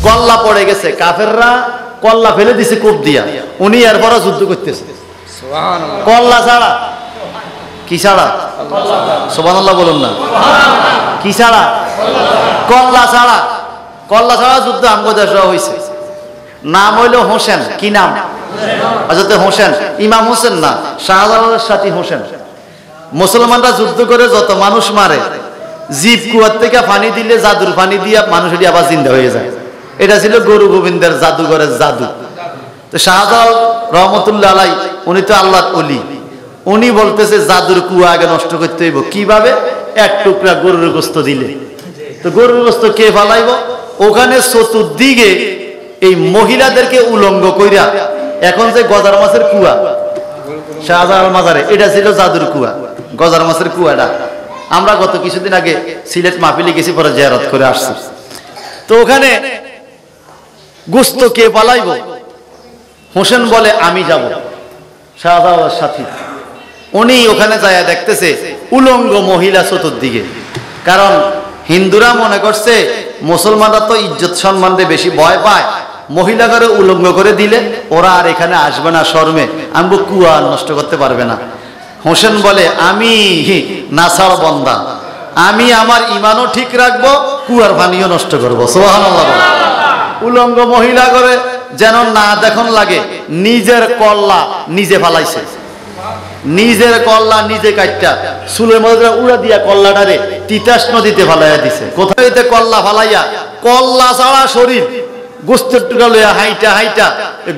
কল্লা পড়ে গেছে, কাফেররা কল্লা ফেলে দিছে কোপ দিয়া, উনি এরপরও যুদ্ধ করতেছে কল্লা ছাড়া। কি ছাড়া? সুবহানাল্লাহ বলুন না। কি ছাড়া? কল্লা ছাড়া। কল্লা ছাড়া যুদ্ধ আমগো দেশে হয়েছে। নাম হইল হোসেন। কি নাম? হযরত হোসেন, ইমাম হোসেন না, শাহজালালের সাথী হোসেন। মুসলমানরা যুদ্ধ করে যত মানুষ মারে, জীব কুয়ার থেকে পানি দিলে জাদুর পানি দিয়া মানুষের আবার জিন্দা হয়ে যায়। এটা ছিল গুরু গোবিন্দের জাদুঘরের জাদু। তো শাহজালাল রহমতুল্লাহ আলাই, উনি তো আল্লাহর ওলি, উনি বলতেছে জাদুর কুয়া আগে নষ্ট করতে হইব। কিভাবে? এক টুকরা গরুর গোস্ত দিলে। তো গরুর গোস্ত কে ফালাইব? ওখানে চতুর্দিকে এই মহিলাদেরকে উলঙ্গ কইরা, এখন যে গজার মাছের কুয়া শাহজালাল মাজারে, এটা ছিল জাদুর কুয়া, গজার মাছের কুয়াটা। আমরা গত কিছুদিন আগে সিলেট মাহফিলে গেছি, পরে জিয়ারত করে আসছি। তো ওখানে গোস্ত কে পালাইব? হোসেন বলে আমি যাব, শাহজালালের সাথী। উনি ওখানে যায় দেখতেছে উলঙ্গ মহিলা চতুর্দিকে। কারণ হিন্দুরা মনে করছে মুসলমানরা তো ইজ্জত সম্মান দিয়ে বেশি ভয় পায়, মহিলা করে উলঙ্গ করে দিলে ওরা আর এখানে আসবে না, শর্মে আমগো কুয়া নষ্ট করতে পারবে না। হোসেন বলে আমি নাসার বন্দা, আমি আমার ইমানও ঠিক রাখবো, কুয়ার পানিও নষ্ট করবো। সুবহানাল্লাহ। উলঙ্গ মহিলা করে যেন না দেখুন লাগে, নিজের কল্লা নিজে ফালাইছে, নিজের কল্লা নিজে কাটটা চুলের মধ্যে উড়া দিয়া কল্লাটারে তিতাস নদীতে ফালাইয়া দিছে। কোথায় কল্লা ফালাইয়া, কল্লা ছাড়া শরীর গোস্তের টুকরা লইয়া হাইটা হাইটা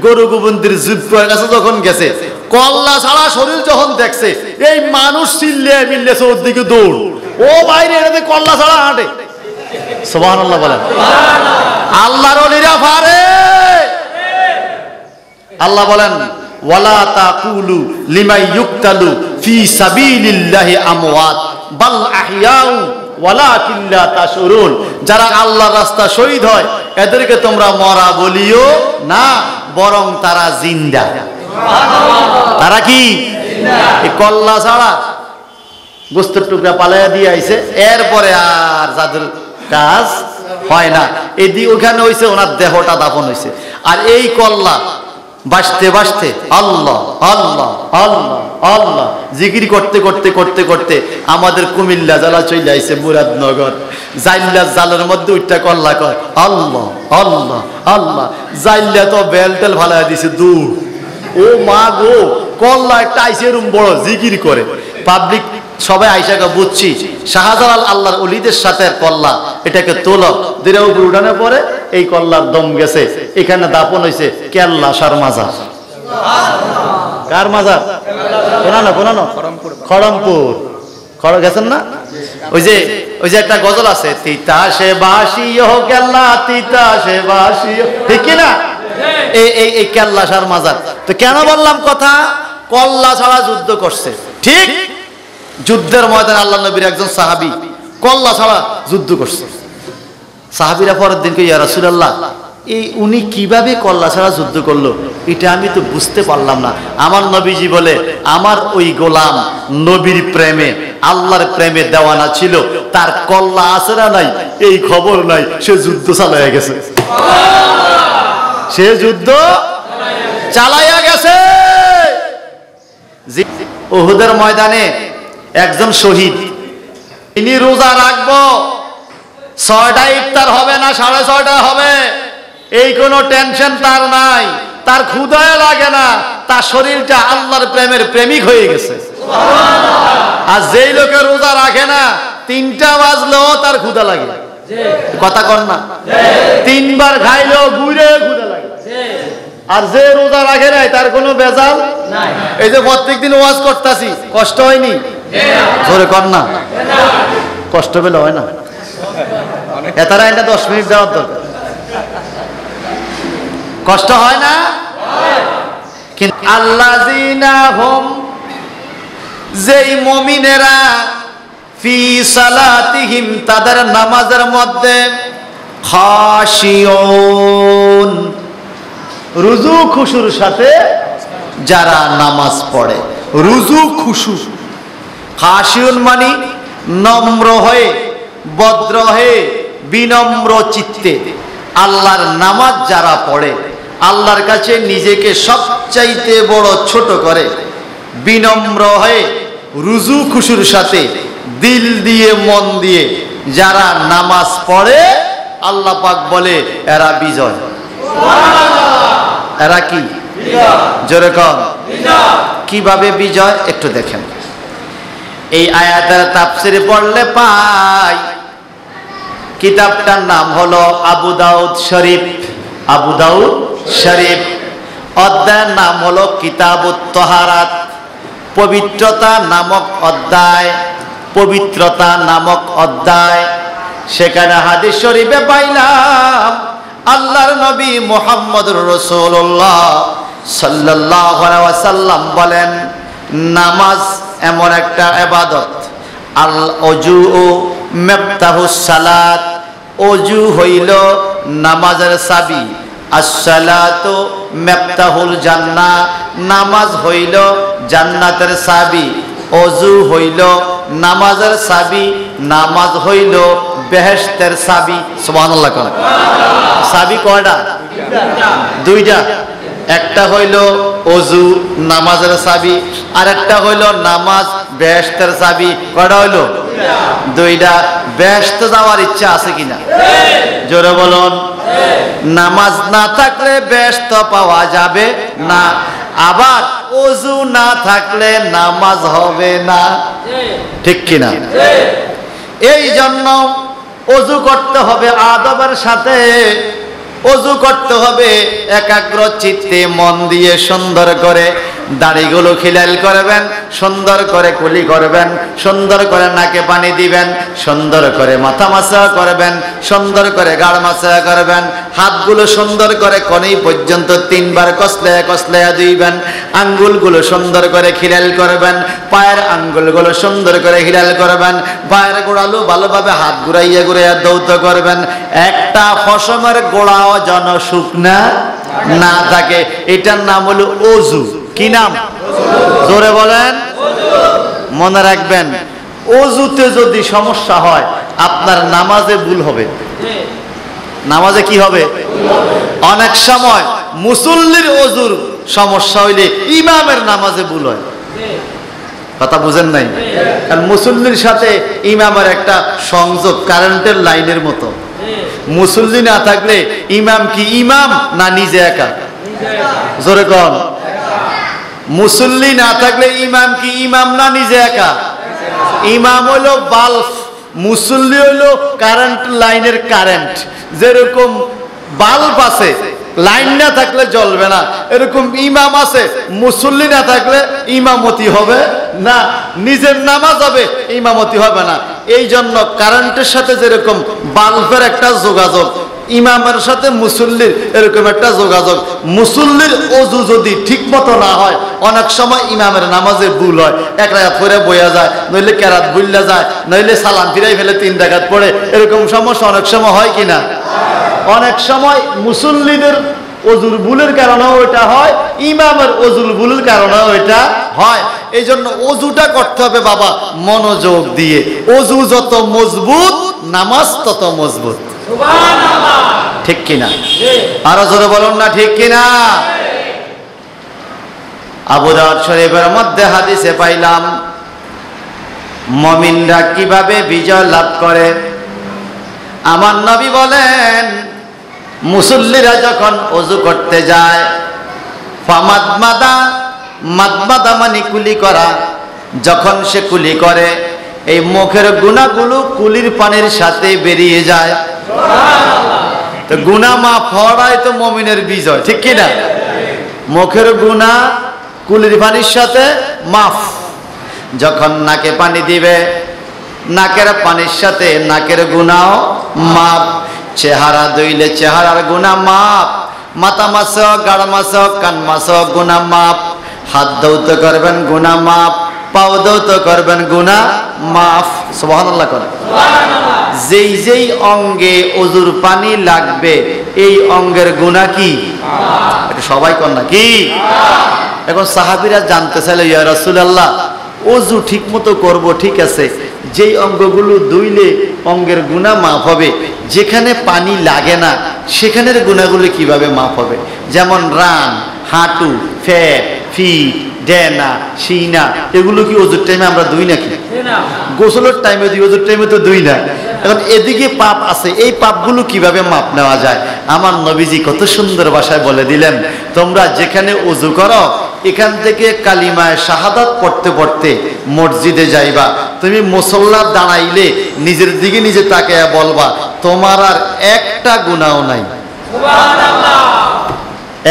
গরু গোবিন্দের জিব্বার কাছে যখন গেছে, কল্লা ছাড়া শরীর যখন দেখছে, এই মানুষ চিল্লে মিললে ওর দিকে দৌড়, ও বাইরে এটাতে কল্লা ছাড়া হাঁটে। সুবহানাল্লাহ বলেন। আল্লাহর ওলিরা পারে। আল্লাহ বলেন ওয়ালা তাকুলু লিমান ইউকতালু ফি সাবিলিল্লাহি আমওয়াত বাল আহইয়াউ ওয়ালাকিন লা তাশউরুন। যারা আল্লাহর রাস্তা শহীদ হয় এদেরকে তোমরা মরা বলিও না, বরং তারা জিন্দা। তারা কি জিন্দা? এই কল্লা ছাড়া গোস্তের টুকরা পালাইয়া দিয়ে আইছে, এরপরে আর জাদুর কাজ হয় না। এদি ওখানে হইছে ওনার দেহটা দাফন হইছে। আর এই কল্লা বাঁচতে বাঁচতে আল্লাহ আল্লাহ আল্লাহ আল্লাহ জিকির করতে করতে করতে করতে আমাদের কুমিল্লা জেলা চলে আইছে মুরাদনগর। জাইল্লা জালের মধ্যে উঠটা কল্লা কয় আল্লাহ আল্লাহ আল্লাহ, জাইল্লা তো বেলটেল ভালাই দিছে দূর। ও মা গো, কল্লা একটা আইসে এরম বড় জিকির করে, পাবলিক সবাই আইসাকে বুঝছি শাহজালাল আল্লাহর ওলিদের সাথে কল্লা, এটাকে তোলো দিলে উপর উঠানোর পরে এই কল্লার দম গেছে, এখানে দাপন হয়েছে কেল্লা সার মাজার। কার মাজার? কোনানো কোনানো খড়মপুর। খড় গেছেন না? ওই যে একটা গজল আছে, তিতাসে বাসিও কেল্লা তিতাসে বাসিও, ঠিক কি না? এই কেল্লা সার মাজার। তো কেন বললাম কথা? কল্লা ছাড়া যুদ্ধ করছে, ঠিক যুদ্ধের ময়দানে আল্লাহ নবীর একজন সাহাবী কল্লা ছাড়া যুদ্ধ করছে। সাহাবীরা পরের দিনকে ইয়া রাসূলুল্লাহ, এই উনি কিভাবে কল্লা ছাড়া যুদ্ধ করলো, এটা আমি তো বুঝতে পারলাম না। আমার নবীজি বলে, আমার ওই গোলাম নবীর প্রেমে আল্লাহর প্রেমে দেওয়ানা ছিল, তার কল্লা আছে না নাই এই খবর নাই, সে যুদ্ধ চালাইয়া গেছে। সে যুদ্ধ চালাইয়া গেছে। উহুদের ময়দানে একজন শহীদ, ইনি রোজা রাখবো, 6টায় ইফতার হবে না 6:30 হবে, এই কোনো টেনশন তার নাই, তার ক্ষুধায় লাগে না, তার শরীরটা আল্লাহর প্রেমের প্রেমিক হয়ে গেছে। আর যেই লোকে রোজা রাখে না 3টা বাজলেও তার ক্ষুধা লাগে, কথা কন না, 3 বার খাইলেও ঘুরে ক্ষুধা লাগে। আর যে রোজা রাখে নাই তার কোনো বেজাল নাই। এই যে প্রত্যেকদিন ওয়াজ করতেছি, কষ্ট হয়নি? জোরে কর না, কষ্ট পেলে হয় না? এতারা এটা 10 মিনিট দেওয়ার দরকার, কষ্ট হয় না? কিন্তু আল্লাযিনা হুম, যেই মুমিনেরা ফি সালাতিহিম, তাদের নামাজের মধ্যে খাশিউন, রুজু খুশুর সাথে যারা নামাজ পড়ে, রুজু খুশু। খাশিউন মানে নম্র হয়ে, ভদ্র হয়ে, বিনম্র চিত্তে, আল্লাহর নামাজ যারা পড়ে, আল্লাহর কাছে নিজেকে সবচাইতে বড় ছোট করে, বিনম্র হয়ে রুজু খুশুর সাথে দিল দিয়ে মন দিয়ে যারা নামাজ পড়ে, আল্লাহ পাক বলে এরা বিজয়। এরা কি জোরে কন কিভাবে বিজয় একটু দেখেন। এই আয়াতের তাফসীরে পড়লে পাই, কিতাবটার নাম হলো আবু দাউদ শরীফ। আবু দাউদ শরীফ, অধ্যায়ের নাম হলো কিতাবুত তাহারাত, পবিত্রতা নামক অধ্যায়। পবিত্রতা নামক অধ্যায়, সেখানে হাদিস শরীফে পাইলাম আল্লাহর নবী মুহাম্মদুর রাসূলুল্লাহ সাল্লাল্লাহু আলাইহি ওয়াসাল্লাম বলেন, নামাজ এমন একটা ইবাদত, আল ওযু মিফতাহুস সালাত, ওযু হইল নামাজের চাবি, আসসালাতু মিফতাহুল জান্নাহ, নামাজ হইল জান্নাতের চাবি, ওযু হইল নামাজের চাবি, নামাজ হইল বেহেশতের চাবি। সুবহানাল্লাহ। কোন চাবি কয়টা? দুইটা। একটা হইল ওযু নামাজের চাবি, আর একটা হইল নামাজ বেহেশতের চাবি। কয়টা হইল? দুইটা। বেহেশতে যাওয়ার ইচ্ছা আছে কিনা? জোরে বলুন। নামাজ না থাকলে বেহেশত পাওয়া যাবে না, আবার ওযু না থাকলে নামাজ হবে না, ঠিক কিনা? এই জন্য ওযু করতে হবে আদবের সাথে, ওযু করতে হবে একাগ্র চিত্তে মন দিয়ে, সুন্দর করে দাড়িগুলো খিলাল করবেন, সুন্দর করে কুলি করবেন, সুন্দর করে নাকে পানি দিবেন, সুন্দর করে মাথা মাসা করবেন, সুন্দর করে গাড় মাসা করবেন, হাতগুলো সুন্দর করে কোণী পর্যন্ত 3 বার কসলে কসলে ধুইবেন, আঙ্গুলগুলো সুন্দর করে খিলাল করবেন, পায়ের আঙ্গুলগুলো সুন্দর করে খিলাল করবেন, পায়ের গোড়ালো ভালোভাবে হাত ঘুরাইয়া ঘুরাইয়া দৌত করবেন, একটা ফসমের গোড়াও যেন শুকনা না থাকে। এটার নাম হলো ওযু। কি নাম? জোরে বলেন। মনে রাখবেন, ওযুতে যদি সমস্যা হয় আপনার নামাজে ভুল হবে। নামাজে কি হবে? অনেক সময় মুসল্লির ওযুর সমস্যা হইলে ইমামের নামাজে ভুল হয়। কথা বুঝেন নাই? কারণ মুসল্লির সাথে ইমামের একটা সংযোগ কারেন্টের লাইনের মতো। মুসল্লি না থাকলে ইমাম কি ইমাম না নিজে একা? জোরে কন। মুসল্লি না থাকলে ইমাম কি ইমাম না নিজে একা? ইমাম হইল বাল্ব, মুসল্লি হইল কারেন্ট লাইনের কারেন্ট। যেরকম বাল্ব আছে, লাইন না থাকলে জ্বলবে না, এরকম ইমাম আছে, মুসল্লি না থাকলে ইমামতি হবে না, নিজের নামাজ হবে, ইমামতি হবে না। এই জন্য কারেন্টের সাথে যেরকম বাল্বের একটা যোগাযোগ, ইমামের সাথে মুসল্লির এরকম একটা যোগাযোগ। মুসল্লির ওযু যদি ঠিক মতো না হয়, অনেক সময় ইমামের নামাজে ভুল হয়, 1 রাকাত পড়ে বইয়া যায়, নইলে কেরাত ভুল্লা যায়, নইলে সালাম ফিরাই ফেলে 3 রাকাত পড়ে। এরকম সমস্যা অনেক সময় হয় কিনা? অনেক সময় মুসল্লিদের ওযুর ভুলের কারণেও এটা হয়, ইমামের ওযুর ভুলের কারণেও এটা হয়। এই জন্য ওযুটা করতে হবে বাবা মনোযোগ দিয়ে। ওযু যত মজবুত, নামাজ তত মজবুত। সুবহানাল্লাহ। ঠিক কিনা? আরো জোরে বলুন না ঠিক কিনা? আবু দাউদ শরীফের মধ্যে হাদিসে পাইলাম মুমিনরা কিভাবে বিজয় লাভ করে। আমার নবী বলেন, মুসল্লিরা যখন ওযু করতে যায়, ফামাদমাদা, মাদমাদা মানে কুলি করা, যখন সে কুলি করে এই মুখের গুনাহগুলো কুলির পানির সাথে বেরিয়ে যায়। তো গুনাহ মাফ হওয়াই তো মুমিনের বিজয়, ঠিক কি না? মুখের গুনাহ কুলির পানির সাথে মাফ। যখন নাকে পানি দিবে, নাকের পানির সাথে নাকের গুনাহ মাফ। চেহারা ধুইলে চেহারার গুনাহ মাফ, মাথা মাসো, গাড় মাসো, কান মাসো, গুনাহ মাফ। হাত ধৌত করবেন, গুনাহ মাফ। পাও ধৌত করবেন, গুনাহ মাফ। সুবহানাল্লাহ করে। যেই যেই অঙ্গে ওযুর পানি লাগবে এই অঙ্গের গুনাহ কি? এটা সবাই কর না কি? এখন সাহাবীরা জানতে চাইলে, ইয়া রাসূলুল্লাহ ওযু ঠিক মতো করবো ঠিক আছে, যেই অঙ্গগুলো ধুইলে অঙ্গের গুনাহ মাফ হবে, যেখানে পানি লাগে না সেখানের গুনাহগুলো কিভাবে মাফ হবে? যেমন রান, হাঁটু, ফ্যাট, ফিট, ডেনা, সিনা, এগুলো কি ওজুর টাইমে আমরা ধুই নাকি? গোসলের টাইমে ধুই, ওজুর টাইমে তো ধুই না। এখন এদিকে পাপ আছে, এই পাপগুলো কিভাবে মাপ নেওয়া যায়? আমার নবীজি কত সুন্দর ভাষায় বলে দিলেন, তোমরা যেখানে ওযু করো এখান থেকে কালিমায়ে শাহাদাত পড়তে পড়তে মসজিদে যাইবা, তুমি মুসল্লা দাঁড়াইলে নিজের দিকে নিজে তাকায়া বলবা তোমার আর একটা গুনাহ নাই,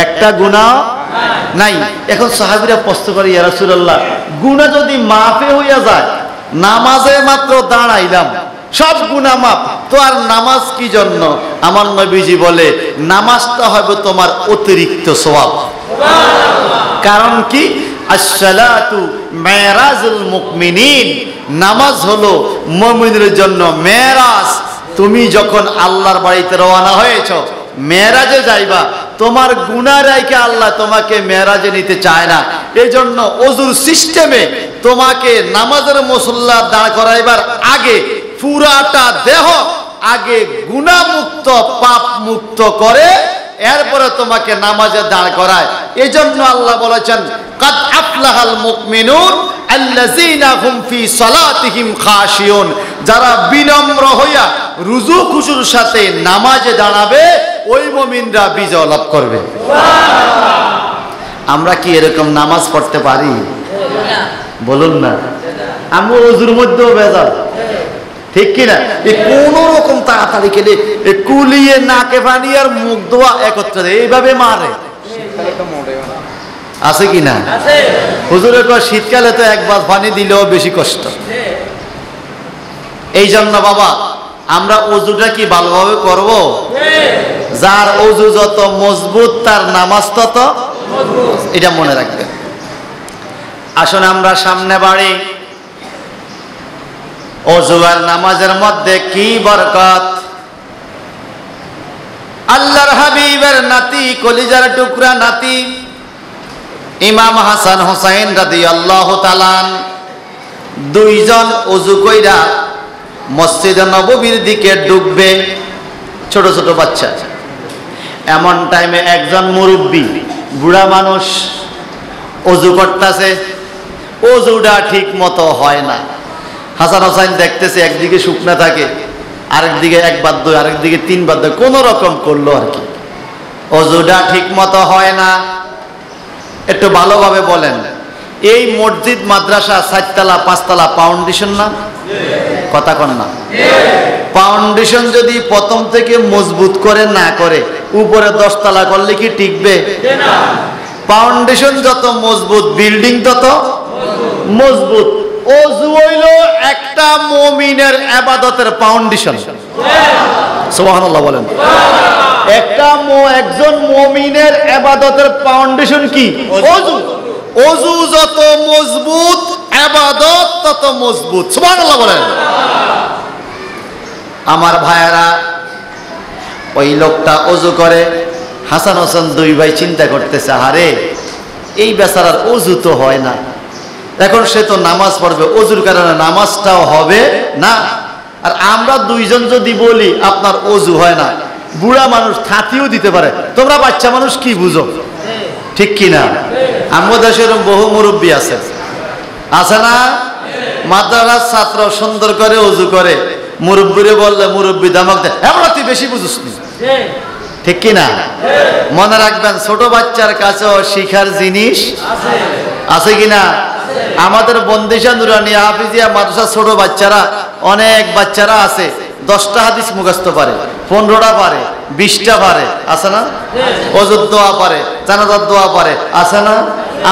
একটা গুনাহ নাই। এখন সাহাবীরা প্রশ্ন করে, ইয়া রাসূলুল্লাহ, গুনাহ যদি মাফে হইয়া যায়, নামাজে মাত্র দাঁড়াইলাম সব গুনাহ মাফ, তো আর নামাজ কি জন্য? আমার নবীজি বলে, নামাজটা হবে তোমার অতিরিক্ত সওয়াব। কারণ কি? আসসালাতু মেরাজুল মুমিনিন, নামাজ হলো মুমিনের জন্য মেরাজ। তুমি যখন আল্লাহর বাড়িতে রওনা হয়েছো, মেরাজে যাইবা, তোমার গুনাহ রাইখা আল্লাহ তোমাকে মেরাজে নিতে চায় না। এজন্য ওযুর সিস্টেমে তোমাকে নামাজের মুসল্লা দাঁড় করাইবার আগে পুরাটা দেহ আগে গুনাহ মুক্ত, পাপ মুক্ত করে এরপরে তোমাকে নামাজে দাঁড় করায়। এজন্য আল্লাহ বলেছেন, কাদ আফলাহাল মুমিনুন আল্লাযীনা হুম ফি সালাতিহিম খাশিউন, যারা বিনম্র হইয়া রুজু খুশুর সাথে নামাজে দাঁড়াবে ওই মুমিনরা বিজয় লাভ করবে। আমরা কি এরকম নামাজ পড়তে পারি? বলুন না। আমরা ওযুর মধ্যেও ভেজাল, ঠিক কিনা? কোন রকম তাড়াতাড়ি খেলে কুলিয়ে নাকে পানি আর মুখ ধোয়া একত্রে এইভাবে মারে, আছে কিনা? হুজুরের কয় শীতকালে তো একবার পানি দিলেও বেশি কষ্ট। এই জন্য বাবা আমরা ওযুটা কি ভালোভাবে করব? যার ওযু যত মজবুত তার নামাজ তত মজবুত, এটা মনে রাখবেন। আসুন আমরা সামনে বাড়ি। ওযু আর নামাজের মধ্যে কি বরকত! আল্লাহর হাবিবের নাতি, কলিজার টুকরা নাতি ইমাম হাসান হুসাইন রাদিয়াল্লাহু তাআলা দুইজন ওযু কইরা মসজিদে নববীর দিকে ঢুকবে, ছোট ছোট বাচ্চা। এমন টাইমে একজন মুরব্বী বুড়া মানুষ ওযু করতেছে, ওযুটা ঠিক মতো হয় না। হাসান হোসেন দেখতেছে একদিকে শুকনা থাকে, আরেকদিকে একবার দুই, আরেকদিকে তিনবার দুই, কোন রকম করলো আর কি, ওযুটা ঠিক মতো হয় না। একটু ভালোভাবে বলেন, এই মসজিদ মাদ্রাসা 4 তলা 5 তলা ফাউন্ডেশন না? কথা কন না? ফাউন্ডেশন যদি প্রথম থেকে মজবুত করে না করে উপরে 10 তলা করলে কি টিকবে? ফাউন্ডেশন যত মজবুত বিল্ডিং তত মজবুত। ওযু হইল একটা মুমিনের ইবাদতের ফাউন্ডেশন। সুবহানাল্লাহ বলেন। একজন মুমিনের ইবাদতের ফাউন্ডেশন কি? ওযু। ওযু যত মজবুত ইবাদত তত মজবুত। সুবহানাল্লাহ বলেন। আমার ভাইয়েরা, ওই লোকটা ওযু করে, হাসান হোসেন দুই ভাই চিন্তা করতেছে, আরে এই বেচারার ওযু তো হয় না, এখন সে তো নামাজ পড়বে, ওযুর কারণে নামাজটাও হবে না। আর আমরা দুইজন যদি বলি আপনার ওযু হয় না, বুড়া মানুষ থাতিও দিতে পারে, তোমরা বাচ্চা মানুষ কি বুঝো, ঠিক কিনা? আমাদের দেশের বহু মুরব্বী আছে, আছে না? মাদ্রাসার ছাত্র সুন্দর করে ওযু করে, মুরব্বীরে বললে মুরব্বী দামাক দেয়, আমরা তুই বেশি বুঝিস নি, ঠিক কিনা? মনে রাখবেন, ছোট বাচ্চার কাছেও শিখার জিনিস আছে কিনা? আমাদের বন্দিশা নুরানিয়া হাফিজিয়া মাদ্রাসা ছোট বাচ্চারা, অনেক বাচ্চারা আছে 10টা হাদিস মুখস্থ পারে, 15টা পারে, 20টা পারে, আছে না? ওযুর দোয়া পারে, জানাজার দোয়া পারে, আছে না?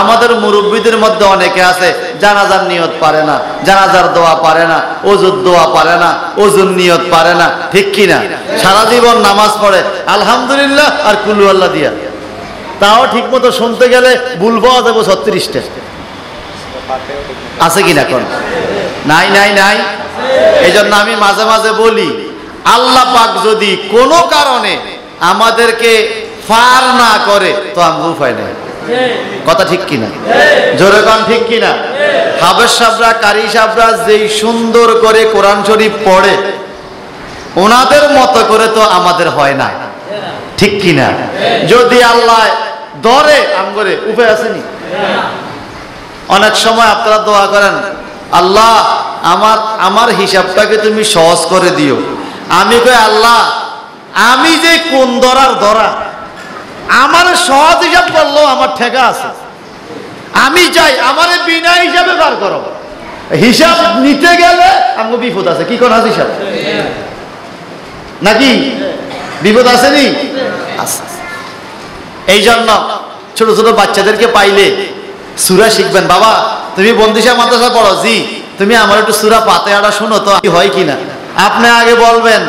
আমাদের মুরব্বীদের মধ্যে অনেকে আছে জানাজার নিয়ত পারে না, জানাজার দোয়া পারে না, ওযুর দোয়া পারে না, ওযুর নিয়ত পারে না, ঠিক কিনা? সারা জীবন নামাজ পড়ে আলহামদুলিল্লাহ আর কুল্লু আল্লাহ দিয়া, তাও ঠিক মতো শুনতে গেলে ভুল পাওয়া যাবে 36টা, আছে কিনা? কোন নাই নাই নাই। এই জন্য আমি মাঝে মাঝে বলি, আল্লাহ পাক যদি কোনো কারণে আমাদেরকে পার না করে তো আমি উপায় নাই, কথা ঠিক কিনা? জোরে গান ঠিক কিনা? হাফেজ সাহেবরা, কারি সাহেবরা যেই সুন্দর করে কোরআন শরীফ পড়ে, ওনাদের মতো করে তো আমাদের হয় না, ঠিক কিনা? যদি আল্লাহ ধরে আমগরে উপায় আসেনি। অনেক সময় আপনারা দোয়া করেন, আল্লাহ আমার হিসাবটাকে তুমি সহজ করে দিও। আমি কই, আল্লাহ আমি যে কোন ধরা আমার সহজ হিসাব করলেও আমার ঠেকা আছে, আমি চাই আমারে বিনা হিসাবে বার করো। হিসাব নিতে গেলে আমার বিপদ আছে। কি কোন হিসাব নাকি বিপদ আসেনি? এই জন্য ছোট ছোট বাচ্চাদেরকে পাইলে সূরা শিখবেন। বাবা তুমি বন্দিশা মাদ্রাসা পড়ো, জি তুমি আমার একটু সূরা ফাতিহাটা শুনো তো হয় কিনা। আপনি আগে বলবেন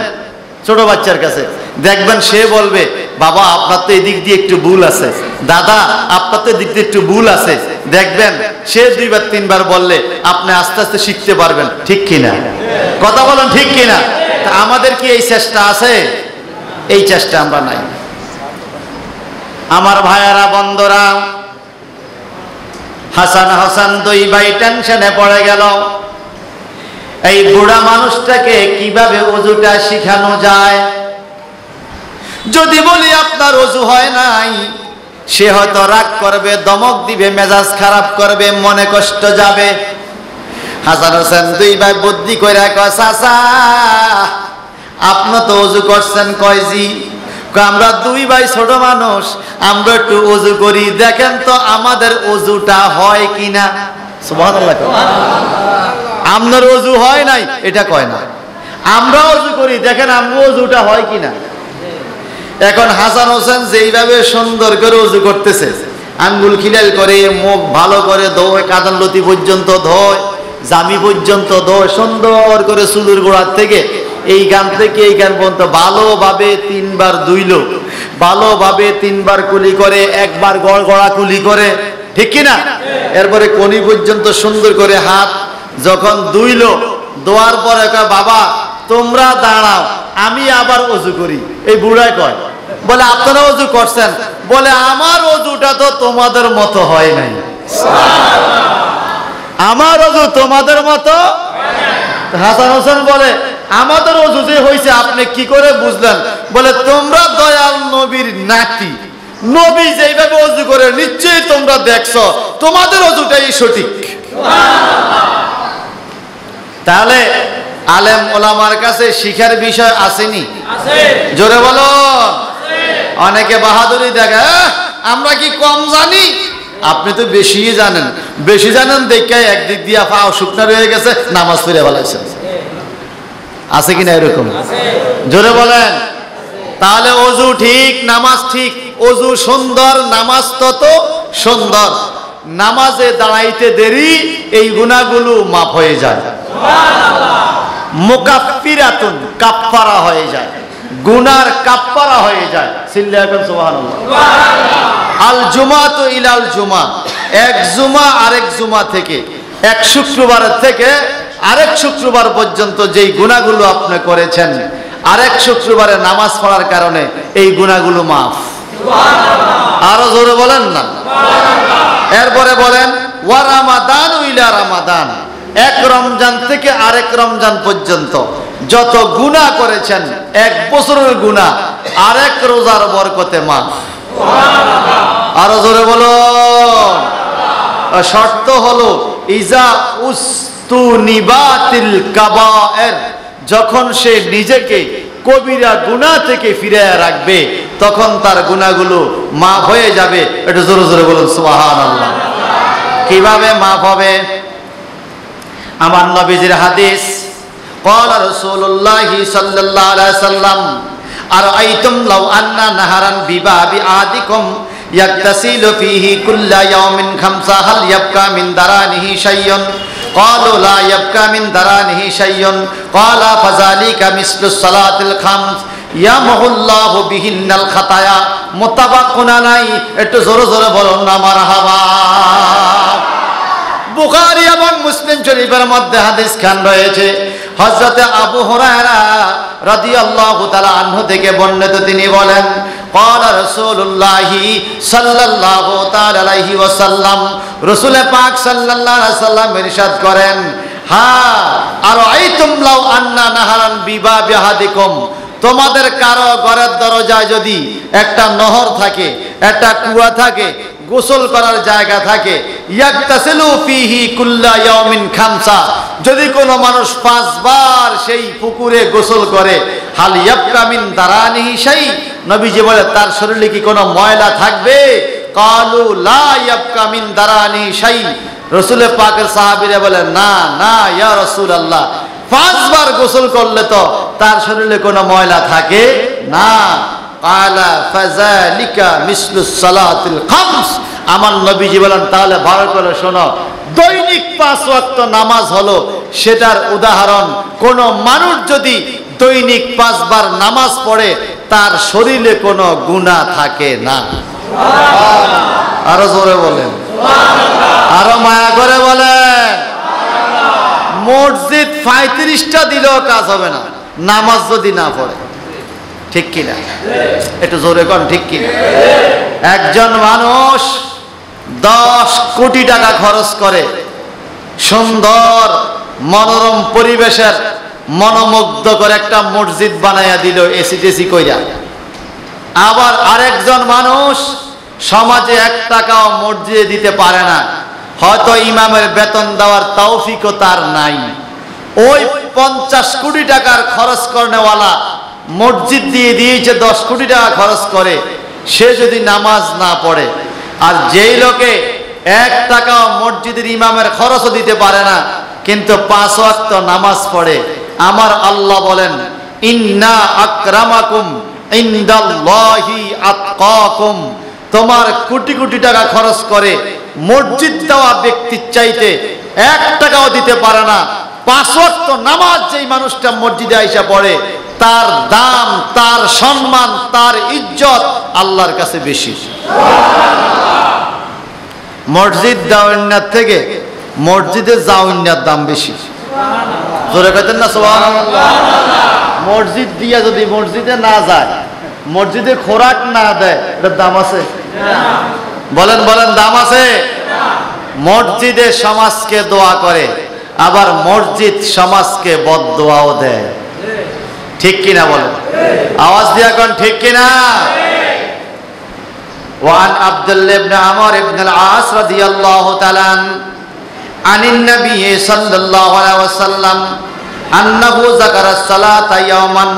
ছোট বাচ্চার কাছে, দেখবেন সে বলবে বাবা আপনার তো এদিক দিয়ে একটু ভুল আছে, দাদা আপনার তো এদিক দিয়ে একটু ভুল আছে। দেখবেন সে 2-3 বার বললে আপনি আস্তে আস্তে শিখতে পারবেন, ঠিক কিনা? কথা বলেন ঠিক কিনা? আমাদের কি এই চেষ্টা আছে? এই চেষ্টা আমরা নাই। আমার ভাইয়ারা বন্ধুরা, হাসান হাসান 2 ভাই টেনশনে পড়ে গেল। এই বুড়া মানুষটাকে কিভাবে ওযুটা শিখানো যায়? যদি বলি আপনার ওযু হয় নাই, সে হয়তো রাগ করবে, ধমক দিবে, মেজাজ খারাপ করবে, মনে কষ্ট যাবে। হাসান হোসেন 2 ভাই বুদ্ধি কইরা কয়, চাচা আপনি তো ওযু করছেন? কয় জি। আমরা 2 ভাই ছোট মানুষ, আমরা একটু ওযু করি, দেখেন তো আমাদের ওযুটা হয় কিনা। সুবহানাল্লাহ। আপনার ওযু হয় নাই এটা কয় না, আমরা ওযু করি, দেখেন আমগো ওযুটা হয় কিনা। এখন হাসান হোসেন যেইভাবে সুন্দর করে ওযু করতেছে, আঙ্গুল খিলাল করে, মুখ ভালো করে ধোয়, কাঁদান লতি পর্যন্ত ধোয়, জামি পর্যন্ত ধোয়, সুন্দর করে চুলের গোড়ার থেকে এই গান থেকে এই গান পর্যন্ত ভালোভাবে 3 বার ধুইল, ভালোভাবে 3 বার কুলি করে, একবার গড়গড়া কুলি করে, ঠিক কিনা? এরপরে কোনি পর্যন্ত সুন্দর করে হাত যখন ধুইল, ধোয়ার পরে কয় বাবা তোমরা দাঁড়াও আমি আবার ওযু করি। এই বুড়ায় কয়, বলে আপনারা ওযু করছেন? বলে আমার ওযুটা তো তোমাদের মতো হয় নাই, আমার ওযু তোমাদের মতো। হাসান হোসেন বলে আমাদের ওযু যে হইছে আপনি কি করে বুঝলেন? বলে তোমরা দয়াল নবীর নাতি, নবী যেইভাবে ওযু করে নিশ্চয়ই তোমরা দেখছো, তোমাদের ওযুটাই সঠিক। তাহলে আলেম ওলামার কাছে শিখার বিষয় আসেনি? জোরে বলো। অনেকে বাহাদুরি দেখে, আমরা কি কম জানি? আপনি তো বেশি জানেন, বেশি জানেন দেখে একদিক দিয়ে পাও শুকনা রয়ে গেছে, নামাজ পড়ে ফেলাইছেন। আছে কিনা এরকম? জোরে বলেন। তাহলে ওযু ঠিক, নামাজ ঠিক। ওযু সুন্দর, নামাজ তত সুন্দর। নামাজে দাঁড়াইতে দেরি, এই গুনাহগুলো মাফ হয়ে যায়। মুকাফফিরাতুন, কাফফারা হয়ে যায়, গুনার কাফফারা হয়ে যায়। সিল্লাহ সুবহানাল্লাহ। আল জুমাতু ইলাল জুমা, এক জুমা আরেক জুমা থেকে, এক শুক্রবার থেকে আরেক শুক্রবার পর্যন্ত যেই গুনাহগুলো আপনি করেছেন, আরেক শুক্রবারে নামাজ পড়ার কারণে এই গুনাহগুলো মাফ। সুবহানাল্লাহ। আরো জোরে বলেন না সুবহানাল্লাহ। এরপরে বলেন ওয়া রামাদান ইলা রামাদান, এক রমজান থেকে আরেক রমজান পর্যন্ত যত গুনাহ করেছেন, 1 বছরের গুনাহ আরেক রোজার বরকতে মাফ। সুবহানাল্লাহ। আরো জোরে বলো। শর্ত হলো ইজা উস্তুনিবাতিল কাবায়ের, যখন সে নিজেকে কবিরা গুনাহ থেকে ফিরিয়ে রাখবে তখন তার গুনাহগুলো মাফ হয়ে যাবে। একটু জোরে জোরে বলুন সুবহানাল্লাহ। কিভাবে মাফ হবে? আমার নবীজির হাদিস, ক্বালা রাসূলুল্লাহি সাল্লাল্লাহু আলাইহি সাল্লাম আরাআইতুম লাউ আন্না নাহারান বিবাবি আদিকুম ইয়াগতাসিলু ফীহি কুল্লা ইয়াউমিন খামসা হাল ইয়াবকা মিন দারানিহি শাইয়ুন? ক্বালু লা ইয়াবকা মিন দারানিহি শাইয়ুন। ক্বালা ফাযালিকা মিসলুস সালাতিল খামস ইয়ামহুল্লাহু বিহিন্নাল খাতায়া। মুত্তাফাকুন আলাইহি। একটু জোরে জোরে বলুন না মারহাবা। বুখারী এবং মুসলিম শরীফের মধ্যে হাদিস খান রয়েছে। হযরতে আবু হুরায়রা রাদিয়াল্লাহু তাআলা আনহু থেকে বর্ণিত, তিনি বলেন ক্বালা রাসূলুল্লাহি সাল্লাল্লাহু তাআলা আলাইহি ওয়াসাল্লাম, রাসূল পাক সাল্লাল্লাহু আলাইহি ওয়াসাল্লাম ইরশাদ করেন, হ্যাঁ আরাইতুম লাউ আন্না নাহারান বিবাবি আহাদিকুম, তোমাদের কারো ঘরের দরজায় যদি একটা নহর থাকে, একটা কুয়া থাকে, গোসল করার জায়গা থাকে, ইয়াগতাসিলু ফিহি কুল্লা ইয়াউমিন খামসা, যদি কোনো মানুষ 5 বার সেই পুকুরে গোসল করে, হাল ইয়াবকা মিন দারানিহি শাই, নবীজি বলে তার শরীরে কি কোনো ময়লা থাকবে? কালু লা ইয়াবকা মিন দারানি শাই, রাসূল পাকের সাহাবীরা বলে না না ইয়া রাসূলুল্লাহ, 5 বার গোসল করলে তো তার শরীরে কোনো ময়লা থাকে না। কালা ফাযালিকা মিসলুস সালাতিল খামস, আমার নবীজি বলেন তাহলে ভালো করে শোনো, দৈনিক 5 ওয়াক্ত নামাজ হলো সেটার উদাহরণ। কোন মানুষ যদি দৈনিক 5 বার নামাজ পড়ে তার শরীরে কোনো গুনাহ থাকে না। আরো জোরে বলেন, আরো মায়া করে বলেন। মসজিদ 35টা দিলেও কাজ হবে না নামাজ যদি না পড়ে, ঠিক কিনা? একটু জোরে কোন ঠিক কিনা? একজন মানুষ 10 কোটি টাকা খরচ করে সুন্দর মনোরম পরিবেশের মনোমুগ্ধ করে একটা মসজিদ বানাইয়া দিল এসি টেসি কইরা, আবার আরেকজন মানুষ সমাজে 1 টাকাও মসজিদে দিতে পারে না, হয়তো ইমামের বেতন দেওয়ার তৌফিকও তার নাই। ওই 50 কোটি টাকার খরচ করেওয়ালা মসজিদ দিয়ে দিয়েছে 10 কোটি টাকা খরচ করে, সে যদি নামাজ না পড়ে, আর যেই লোকে 1 টাকাও মসজিদের ইমামের খরচও দিতে পারে না কিন্তু 5 ওয়াক্ত নামাজ পড়ে, আমার আল্লাহ বলেন ইন্না আকরামাকুম ইনদাল্লাহি আতকাকুম, তোমার কোটি কোটি টাকা খরচ করে মসজিদ দেওয়া ব্যক্তির চাইতে 1 টাকাও দিতে পারে না 5 ওয়াক্ত নামাজ যেই মানুষটা মসজিদে আইসা পড়ে, তার দাম, তার সম্মান, তার ইজ্জত আল্লাহর কাছে বেশি। মসজিদ দাওয়ান্নার থেকে মসজিদে যাওয়ান্নার দাম বেশি। জোরে কইতেন না সুবহানাল্লাহ। মসজিদ দিয়া যদি মসজিদে না যায়, মসজিদে খোরাক না দেয়, এটার দাম আছে? বলেন বলেন, দাম আছে? মসজিদে সমাজকে দোয়া করে, আবার মসজিদ সমাজকে বদদোয়াও দেয়, ঠিক কিনা বলেন? আওয়াজ দিয়া কোন ঠিক কিনা? ওয়ান আব্দুল্লাহ ইবনে আমর ইবনে আল-আস রাদিয়াল্লাহু তাআলা আনিন নবী সাল্লাল্লাহু আলাইহি ওয়াসাল্লাম আন্নাহু যাকারাস সালাতা ইয়াওমান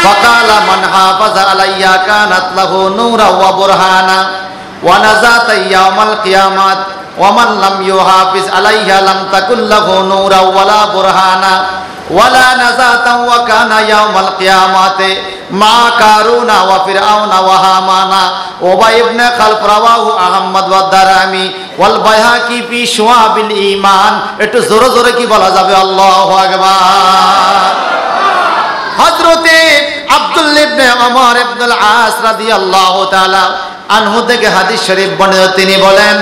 ফাকালা মান হাফাযা আলাইয়া কানাত লাহু নূরা ওয়া বুরহানা ওয়া নাজাতা ইয়াওমাল কিয়ামাত ওয়া মান লাম ইউহাফিজ আলাইহা লাম তাকুল লাহু নূরা ওয়ালা বুরহানা ওয়ালা নাজাতা ওয়া কানা ইয়াওমাল কিয়ামাতে মা কারুনা ওয়া ফিরআউনা ওয়া হামানা ওবাই ইবনে খালফ রাওয়াহু আহমদ ওয়া দারামি ওয়াল বাইহাকি ফি শুআবিল ঈমান। একটু জোরে জোরে কি বলা যাবে? আল্লাহু আকবার। হযরতে আব্দুল্লাহ ইবনে ওমর ইবনে আল-আস রাদিয়াল্লাহু তাআলা আনহু থেকে হাদিস শরীফ বর্ণিত, তিনি বলেন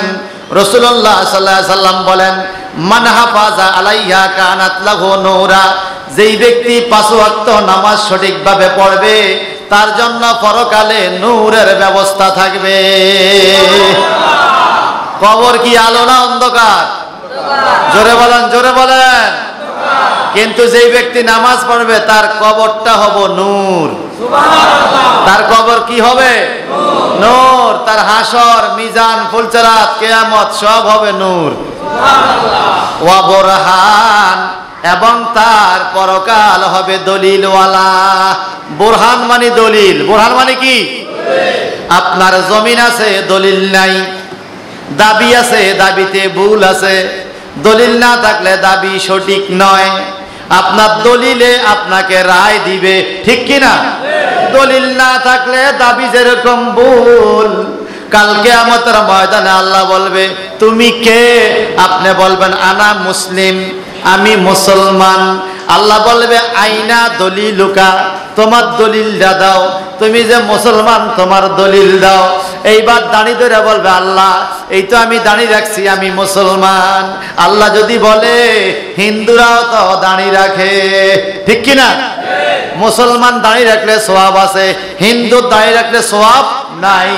রাসূলুল্লাহ সাল্লাল্লাহু আলাইহি সাল্লাম বলেন মান হাফাজা আলাইহা কানাত লাহু নূরা, যেই ব্যক্তি 5 ওয়াক্ত নামাজ সঠিকভাবে পড়বে তার জন্য পরকালে নূরের ব্যবস্থা থাকবে। কবর কি আলো না অন্ধকার? জোরে বলেন, জোরে বলেন। কিন্তু যেই ব্যক্তি নামাজ পড়বে তার কবরটা হবে নূর। তার কবর কি হবে? নূর। তার হাসর, মিজান, ফুলসিরাত, কিয়ামত সব হবে নূর। ওয়া বুরহান, এবং তার পরকাল হবে দলিলওয়ালা। বুরহান মানে দলিল। বুরহান মানে কি? আপনার জমিন আছে, দলিল নাই, দাবি আছে, দাবিতে ভুল আছে, দলিল না থাকলে দাবি সঠিক নয়। আপনার দলিলে আপনাকে রায় দিবে, ঠিক কিনা? দলিল না থাকলে দাবি যেরকম ভুল, কাল কিয়ামতের ময়দানে আল্লাহ বলবে তুমি কে? আপনি বলবেন আনা মুসলিম, আমি মুসলমান। আল্লাহ বলবে আইনা দলিলুকা, তোমার দলিলটা দাও, তুমি যে মুসলমান তোমার দলিল দাও। এইবার দাঁড়ি ধরে বলবে আল্লাহ এই তো আমি দাঁড়ি রাখছি, আমি মুসলমান। আল্লাহ যদি বলে হিন্দুরাও তো দাঁড়ি রাখে, ঠিক কিনা? মুসলমান দাঁড়ি রাখলে সওয়াব আছে, হিন্দু দাঁড়ি রাখলে সওয়াব নাই।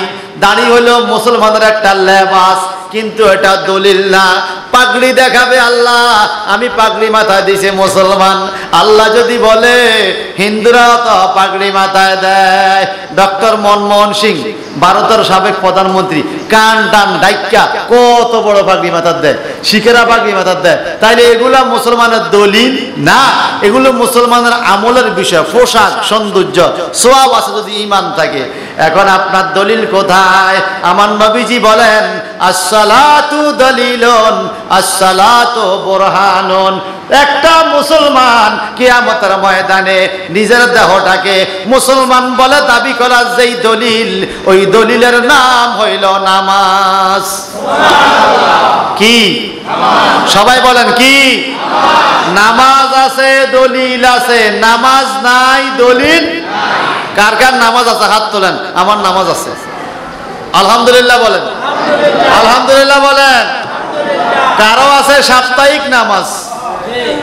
দাঁড়ি হলো মুসলমানের একটা লেবাস, কিন্তু এটা দলিল না। পাগড়ি দেখাবে আল্লাহ আমি পাগড়ি মাথায় দিছি মুসলমান। আল্লাহ যদি বলে হিন্দুরা তো পাগড়ি মাথায় দেয়। ডক্টর মনমোহন সিং ভারতের সাবেক প্রধানমন্ত্রী কান টান ডাইক্কা কত বড় পাগড়ি মাথার দেয়, শিখেরা পাগড়ি মাথার দেয়। তাইলে এগুলা মুসলমানের দলিল না, এগুলো মুসলমানের আমলের বিষয়, পোশাক, সৌন্দর্য, সওয়াব আছে যদি ঈমান থাকে। এখন আপনার দলিল কোথায়? আমার নবীজি বলেন আসসালাতু দলিলুন আসসালাতু বুরহানুন। একটা মুসলমান কিয়ামতের ময়দানে নিজের দেহটাকে মুসলমান বলে দাবি করার যেই দলিল, ওই দলিলের নাম হইল নামাজ। কি? সবাই বলেন কি? নামাজ আছে দলিল আছে, নামাজ নাই দলিল। কার কার নামাজ আছে হাত তোলেন। আমার নামাজ আছে, আলহামদুলিল্লাহ বলেন, আলহামদুলিল্লাহ বলেন। কারো আছে সাপ্তাহিক নামাজ,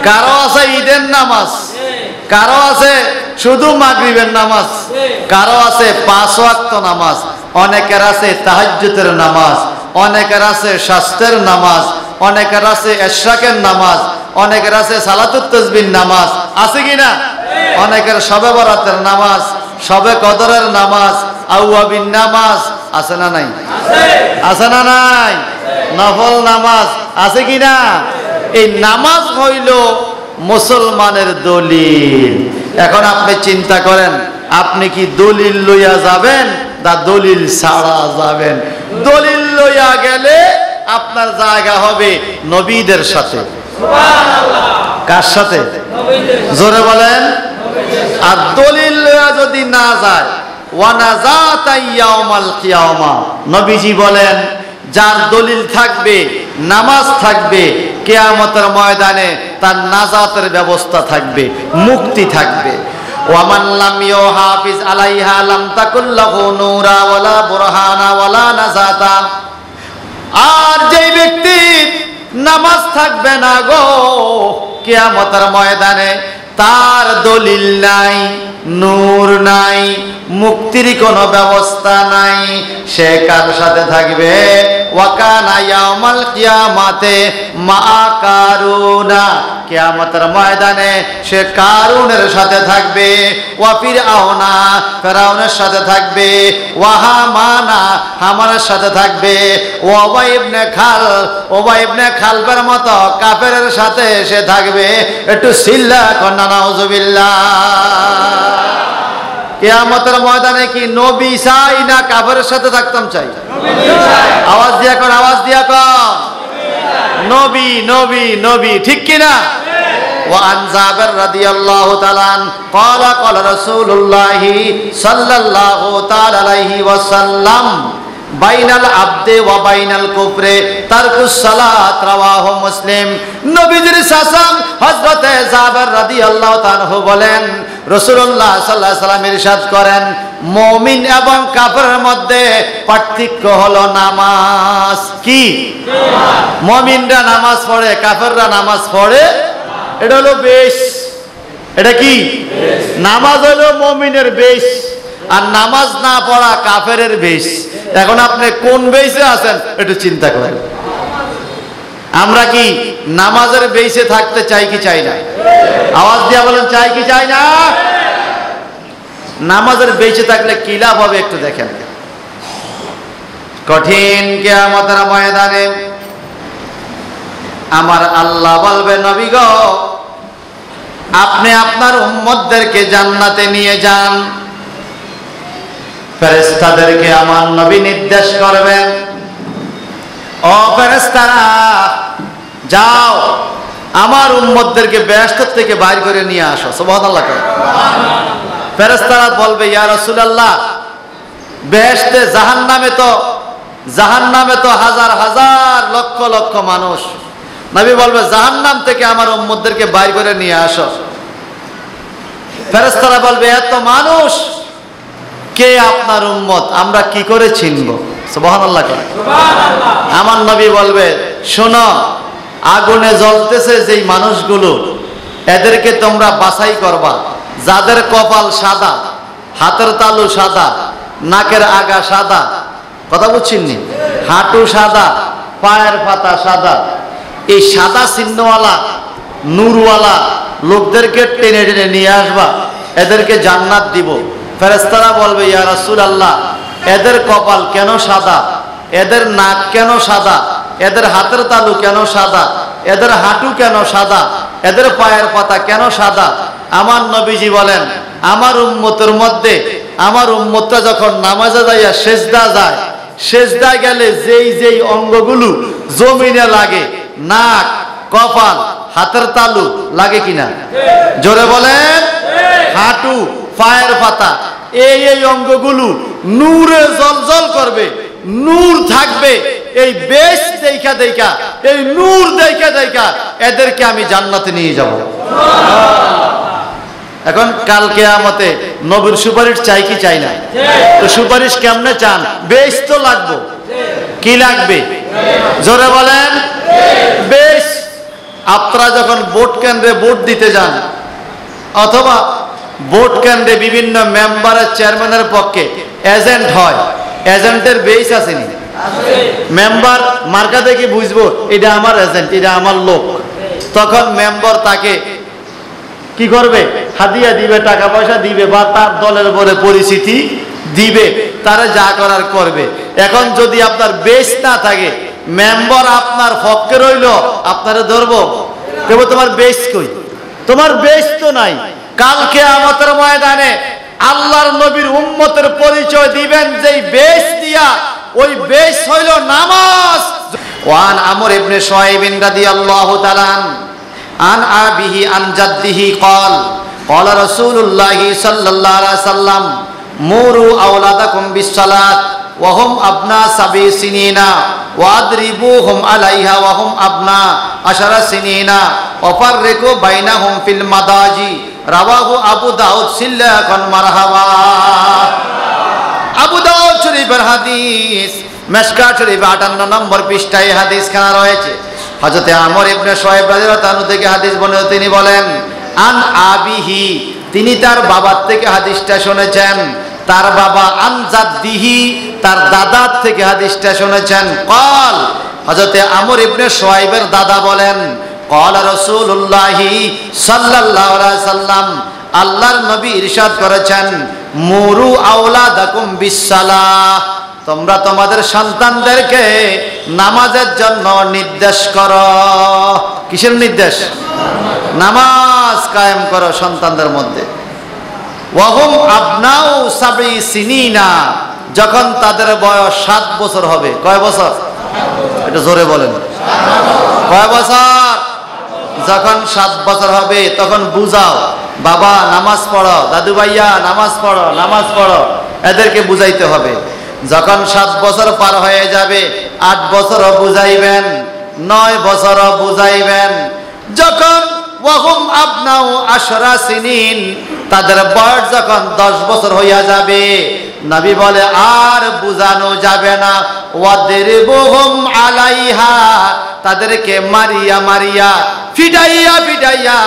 কারো আছে ঈদের নামাজ, কারো আছে শুধু মাগরিবের নামাজ, কারো আছে 5 ওয়াক্ত নামাজ, অনেকের আছে তাহাজ্জুদের নামাজ, অনেকের আছে শাস্ত্রের নামাজ, অনেকের আছে ইশরাকের নামাজ, অনেকের আছে সালাতুত তাসবিহ নামাজ, আছে কিনা? অনেকের শবে বরাতের নামাজ, শবে কদরের নামাজ, আউয়াবিন নামাজ, আছে না নাই? আছে না নাই? নফল নামাজ আছে কিনা? এই নামাজ হইল মুসলমানের দলিল। এখন আপনি চিন্তা করেন আপনি কি দলিল লইয়া যাবেন না দলিল ছাড়া যাবেন? দলিল লইয়া গেলে আপনার জায়গা হবে নবীদের সাথে। কার সাথে? জোরে বলেন। আর দলিল লইয়া যদি না যায় ওয়ানাজাতা ইয়াউমাল কিয়ামা, নবীজি বলেন যার দলিল থাকবে, নামাজ থাকবে, কিয়ামতের ময়দানে তার নাজাতের ব্যবস্থা থাকবে, মুক্তি থাকবে। ওয়ামান লাম ইউহাফিজ আলাইহা লাম তাকুল লাহু নূরা ওয়ালা বুরহানা ওয়ালা নাজাতা। আর যেই ব্যক্তি নামাজ থাকবে না গো কিয়ামতের ময়দানে, তার দলিল নাই, নূর নাই, মুক্তির কোনো ব্যবস্থা নাই। সে কার সাথে থাকবে? ওয়াকানা ইয়াউমাল কিয়ামাতে মা কারুনা, কিয়ামতের ময়দানে সে কারুনের সাথে থাকবে, ওয়া ফিরআউনা, ফিরআউনের সাথে থাকবে, ওয়া হামানা, হামানের সাথে থাকবে, ওয়া উবাই ইবনে খাল, উবাই ইবনে খালবের মতো কাফেরের সাথে সে থাকবে। একটু সিল্লা কন্না নাউজুবিল্লাহ। কিয়ামতের ময়দানে কি নবী চাই না কাফেরের সাথে থাকতাম চাই? আওয়াজ দিয়া কর, আওয়াজ দিয়া কর। নবী নবী নবী, ঠিক কিনা? وعن جابر رضي الله تعالى عنه قال قال رسول الله صلى الله تعالى عليه وسلم বাইনাল আবদে ওয়া বাইনাল কুফরে তারকুস সালাত, রাওয়াহু মুসলিম। নবীজির চাচা হযরতে জাবের রাদিয়াল্লাহু তাআলা বলেন রাসূলুল্লাহ সাল্লাল্লাহু আলাইহি ওয়াসাল্লাম ইরশাদ করেন মুমিন এবং কাফেরের মধ্যে পার্থক্য হলো নামাজ। কি? মুমিনরা নামাজ পড়ে, কাফেররা নামাজ পড়ে। এটা হলো বেশ। এটা কি? নামাজ হলো মুমিনের বেশ, আর নামাজ না পড়া কাফেরের বেশ। এখন আপনি কোন বেশে আছেন একটু চিন্তা করেন। আমরা কি নামাজের বেশে থাকতে চাই কি চাই না? আওয়াজ দিয়া বলেন, চাই কি চাই না? নামাজের বেশে থাকলে কি লাভ হবে একটু দেখেন। কঠিন কিয়ামতের ময়দানে আমার আল্লাহ বলবে নবী গো আপনি আপনার উম্মতদেরকে জান্নাতে নিয়ে যান। ফেরেশতাদেরকে আমার নবী নির্দেশ করবেন, ও ফেরেশতারা যাও আমার উম্মতদেরকে বেহেশত থেকে বাইর করে নিয়ে আসো। সুবহানাল্লাহ। ফেরেশতারা বলবে ইয়া রাসূলুল্লাহ বেহেশতে জাহান্নামে তো হাজার হাজার লক্ষ লক্ষ মানুষ। নবী বলবে জাহান্নাম থেকে আমার উম্মতদেরকে বাইর করে নিয়ে আসো। ফেরেশতারা বলবে এত মানুষ, কে আপনার উম্মত, আমরা কি করে চিনব? সুবহানাল্লাহ। আমার নবী বলবে, শোনো, আগুনে জ্বলতেছে যেই মানুষগুলো, এদেরকে তোমরা বাছাই করবা। যাদের কপাল সাদা, হাতের তালু সাদা, নাকের আগা সাদা, কথা বুঝছেননি, হাঁটু সাদা, পায়ের পাতা সাদা, এই সাদা চিহ্নওয়ালা নূরওয়ালা লোকদেরকে টেনে টেনে নিয়ে আসবা, এদেরকে জান্নাত দিব। ফেরেশতারা বলবে, ইয়া রাসূলুল্লাহ, এদের কপাল কেন সাদা, এদের নাক কেন সাদা, এদের হাতের তালু কেন সাদা, এদের হাঁটু কেন সাদা, এদের পায়ের পাতা কেন সাদা? আমার নবীজি বলেন, আমার উম্মতের মধ্যে, আমার উম্মতটা যখন নামাজে যাইয়া সেজদা যায়, সেজদা গেলে যেই যেই অঙ্গগুলো জমিনে লাগে, নাক, কপাল, হাতের তালু লাগে কিনা? জোরে বলেন। হাঁটু, পায়ের পাতা, এই এই অঙ্গগুলো নূরে জলজল করবে, নূর থাকবে। এই বেশ দেখা দেখা, এই নূর দেখা দেখা এদেরকে আমি জান্নাতে নিয়ে যাব। এখন কাল কিয়ামতে নবীর সুপারিশ চাই কি চাই না? তো সুপারিশ কেমনে চান? বেশ তো লাগবে। কি লাগবে? জোরে বলেন। বেশ। আপনারা যখন ভোট কেন্দ্রে ভোট দিতে যান, অথবা ভোট কেন্দ্রে বিভিন্ন মেম্বারের চেয়ারম্যানের পক্ষে এজেন্ট হয়, এজেন্টের বেশ আসেনি? মেম্বার মার্কা দেখে বুঝবো এটা আমার এজেন্ট, এটা আমার লোক। তখন মেম্বার তাকে কি করবে? হাদিয়া দিবে, টাকা পয়সা দিবে, বা তার দলের বলে পরিচিতি দিবে, তারা যা করার করবে। এখন যদি আপনার বেশ না থাকে, মেম্বার আপনার পক্ষে রইল, আপনারা ধরবো, কেবল তোমার বেশ কই? তোমার বেশ তো নাই। কালকে কিয়ামতের ময়দানে আল্লাহর নবীর উম্মতের পরিচয় দিবেন যেই বেশ দিয়া, ওই বেশ হইল নামাজ। ওয়ান আমর ইবনে শুআইব রাদিয়াল্লাহু তাআলা আন আবিহি আন জাদ্দিহি قال قال رسول الله صلى الله عليه وسلم মুরু আওলাদাকুম বিসসালাত ওয়া হুম আবনা 7 সিনিনা ওয়াদরিবুহুম আলাইহা ওয়া হুম আবনা 10 সিনিনা ওয়াফাররিকু বাইনাহুম ফিল মাদাজি রাওয়াহু আবু দাউদ সিল্লাকান মারহাবা। আবু দাউদ শরীফের হাদিস, মিশকাত শরীফ 58 নম্বর পৃষ্ঠায় হাদিস খানা রয়েছে। হযরত আমর ইবনে শুআইব রাদিয়াল্লাহু তাআলা থেকে হাদিস বর্ণিত, তিনি বলেন, আন আবিহি, তিনি তার বাবার থেকে হাদিসটা শুনেছেন। তার বাবা আন জাদ্দিহি, তার দাদার থেকে হাদিসটা শুনেছেন। قال, হযরত আমর ইবনে শুআইবের দাদা বলেন, قال রাসূলুল্লাহি সাল্লাল্লাহু আলাইহি সাল্লাম, আল্লাহর নবী ইরশাদ করেছেন, মুরু আওলাদাকুম বিসসালাহ, তোমরা তোমাদের সন্তানদেরকে নামাজের জন্য নির্দেশ করো। কিসের নির্দেশ? নামাজ কায়েম করো সন্তানদের মধ্যে। ওয়া হুম আবনাউ 7 সিনিনা, যখন তাদের বয়স 7 বছর হবে। কয় বছর? এটা জোরে বলেন। কয় বছর? যখন 7 বছর হবে তখন বুঝাও, বাবা নামাজ পড়ো, দাদু ভাইয়া নামাজ পড়ো, নামাজ পড়ো, এদেরকে বুঝাইতে হবে। যখন 7 বছর পার হয়ে যাবে, 8 বছরও বুঝাইবেন, 9 বছরও বুঝাইবেন। যখন ওয়াহুম আবনাউ 10 সিনিন, তাদের বয়স যখন 10 বছর হইয়া যাবে, নবী বলে আর বুঝানো যাবে না। ওয়াদরিবুহুম আলাইহা, তাদেরকে মারিয়া মারিয়া, ফিটাইয়া ফিটাইয়া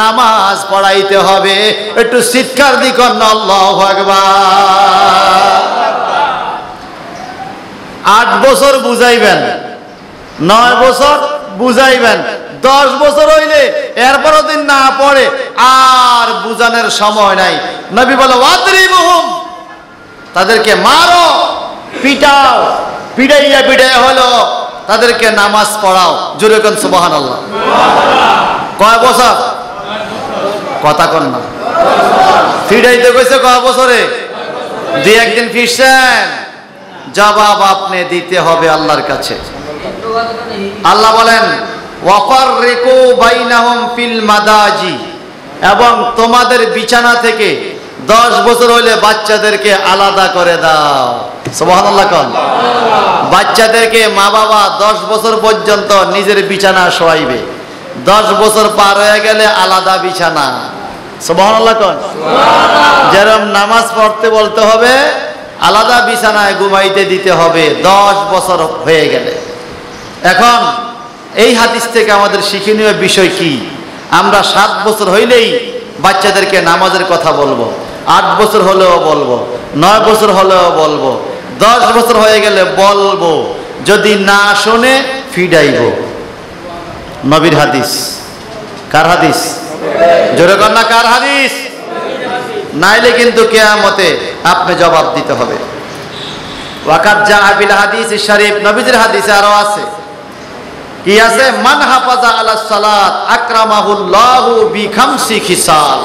নামাজ পড়াইতে হবে। একটু চিৎকার দিকন আল্লাহু আকবার। 8 বছর বুঝাইবেন, 9 বছর বুঝাইবেন, 10 বছর হইলে এরপরও দিন না পড়ে আর বুঝানোর সময় নাই। নবী বলে ওয়াদরিবুহুম, তাদেরকে মারো, পিটাও, পিটাইয়া পিটাইয়া হলো তাদেরকে নামাজ পড়াও। জোরে কোন সুবহানাল্লাহ। কয় বছর? কথা কন না। ফিটাইতে কইছে কয় বছরে? 2-1 দিন ফিরছেন, জবাব আপনি দিতে হবে আল্লাহর কাছে। আল্লাহ বলেন ওয়াফাররিকু বাইনাহুম ফিল মাদাজি, এবং তোমাদের বিছানা থেকে 10 বছর হইলে বাচ্চাদেরকে আলাদা করে দাও। সুবহানাল্লাহ কোন। বাচ্চাদেরকে মা বাবা 10 বছর পর্যন্ত নিজের বিছানা শোয়াইবে, 10 বছর পার হয়ে গেলে আলাদা বিছানা। সুবহানাল্লাহ কোন। যেরকম নামাজ পড়তে বলতে হবে, আলাদা বিছানায় ঘুমাইতে দিতে হবে 10 বছর হয়ে গেলে। এখন এই হাদিস থেকে আমাদের শিক্ষণীয় বিষয় কি? আমরা 7 বছর হইলেই বাচ্চাদেরকে নামাজের কথা বলবো, 8 বছর হলেও বলবো, 9 বছর হলেও বলবো, 10 বছর হয়ে গেলে বলবো, যদি না শোনে ফিডাইব। নবীর হাদিস। কার হাদিস? জোরে কর না, কার হাদিস? নাইলে কিন্তু কিয়ামতে আপনি জবাব দিতে হবে। ওয়াকাত জাআ বিল হাদিস শরীফ, নবীর হাদিসে আরো আছে, কি আছে? মান হাফাজা আলা সালাত আকরামাহুল্লাহু বিখামসি খিসাল।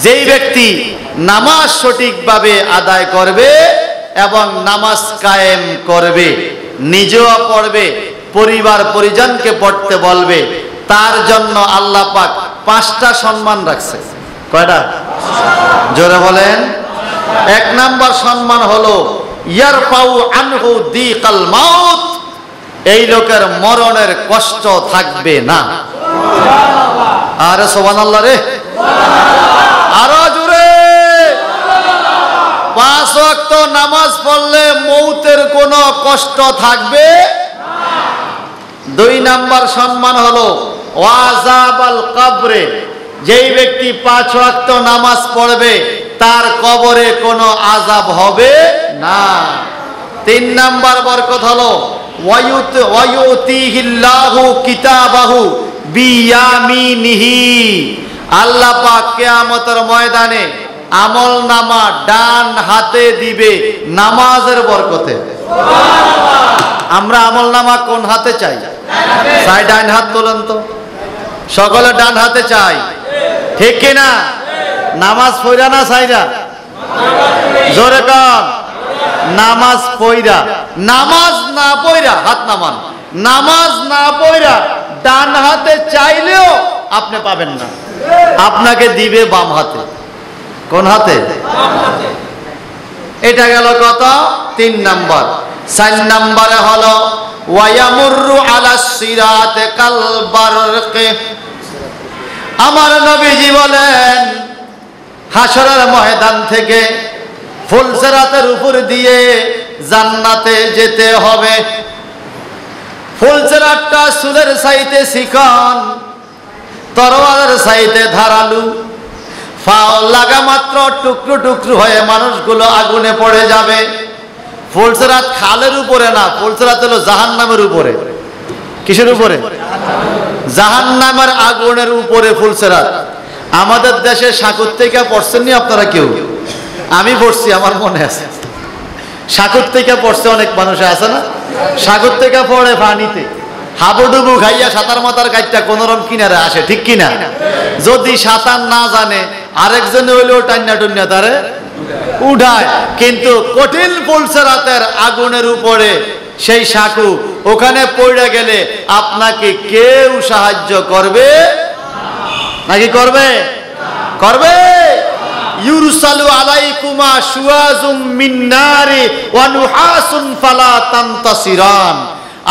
যেই ব্যক্তি নামাজ সঠিকভাবে আদায় করবে এবং নামাজ কায়েম করবে, নিজেও পড়বে, পরিবার পরিজনকে পড়তে বলবে, তার জন্য আল্লাহ পাক 5টা সম্মান রাখছে। কয়টা? জোরে বলেন। 1 নাম্বার সম্মান হলো ইয়ারফাউ আনহু দিকাল মাউত, এই লোকের মরণের কষ্ট থাকবে না। আরে সুবহানাল্লাহ রে, আরো জোরে। 5 ওয়াক্ত নামাজ পড়লে মৌতের কোনো কষ্ট থাকবে না। 2 নাম্বার সম্মান হলো ওয়াজাবাল কবরে, যেই ব্যক্তি 5 ওয়াক্ত নামাজ পড়বে তার কবরে কোনো আযাব হবে না। 3 নাম্বার বরকত হলো ওয়ায়ুতিহিল্লাহু কিতাবাহু বিয়ামিনিহি, আল্লাহ পাক কিয়ামতের ময়দানে আমলনামা ডান হাতে দিবে নামাজের বরকতে। আমরা আমলনামা কোন হাতে চাই? চাই ডান হাত। তোলেন তো, সকলে ডান হাতে চাই, ঠিক কিনা? নামাজ পড়া না চাইরা? জোরে কর। নামাজ পড়া। নামাজ না পড়া হাত নামান। নামাজ না পড়া ডান হাতে চাইলেও আপনি পাবেন না, আপনাকে দিবে বাম হাতে। কোন হাতে? এটা গেল কত? 3 নাম্বার। 4 নাম্বারে হলো ওয়ায়ামুরু আলাস সিরাতে কাল বারকে। আমার নবীজি বলেন, হাসরের ময়দান থেকে ফুলসিরাতের উপর দিয়ে জান্নাতে যেতে হবে। ফুলসিরাতটা চুলের চাইতে চিকন, তরোয়ালের চাইতে ধারালু, ফাও লাগা মাত্র টুকরো টুকরো হয়ে মানুষগুলো আগুনে পড়ে যাবে। ফুলসিরাত খালের উপরে না, ফুলসিরাত হলো জাহান্নামের উপরে। কিসের উপরে? জাহান্নামের আগুনের উপরে ফুলসিরাত। আমাদের দেশে সাকুর থেকে পড়ছেননি আপনারা কেউ? আমি পড়ছি, আমার মনে আছে। সাকুর থেকে পড়ছে অনেক মানুষ, আছে না? সাকুর থেকে পড়ে পানিতে হাবুডুবু খাইয়া সাঁতার মাতার কাজটা কোনরকম কিনারে আসে, ঠিক কিনা? যদি সাঁতার না জানে আরেকজনে হইলেও টান্না টুন্না তারে উঠায়, কিন্তু কঠিন ফুলসিরাতের আগুনের উপরে সেই সাকু, ওখানে পড়ে গেলে আপনাকে কেউ সাহায্য করবে নাকি? করবে? করবে? ইউরসালু আলাইকুমা শুয়াজুম মিন নারি ওয়া নুহাসুন ফালা তানতাসিরান।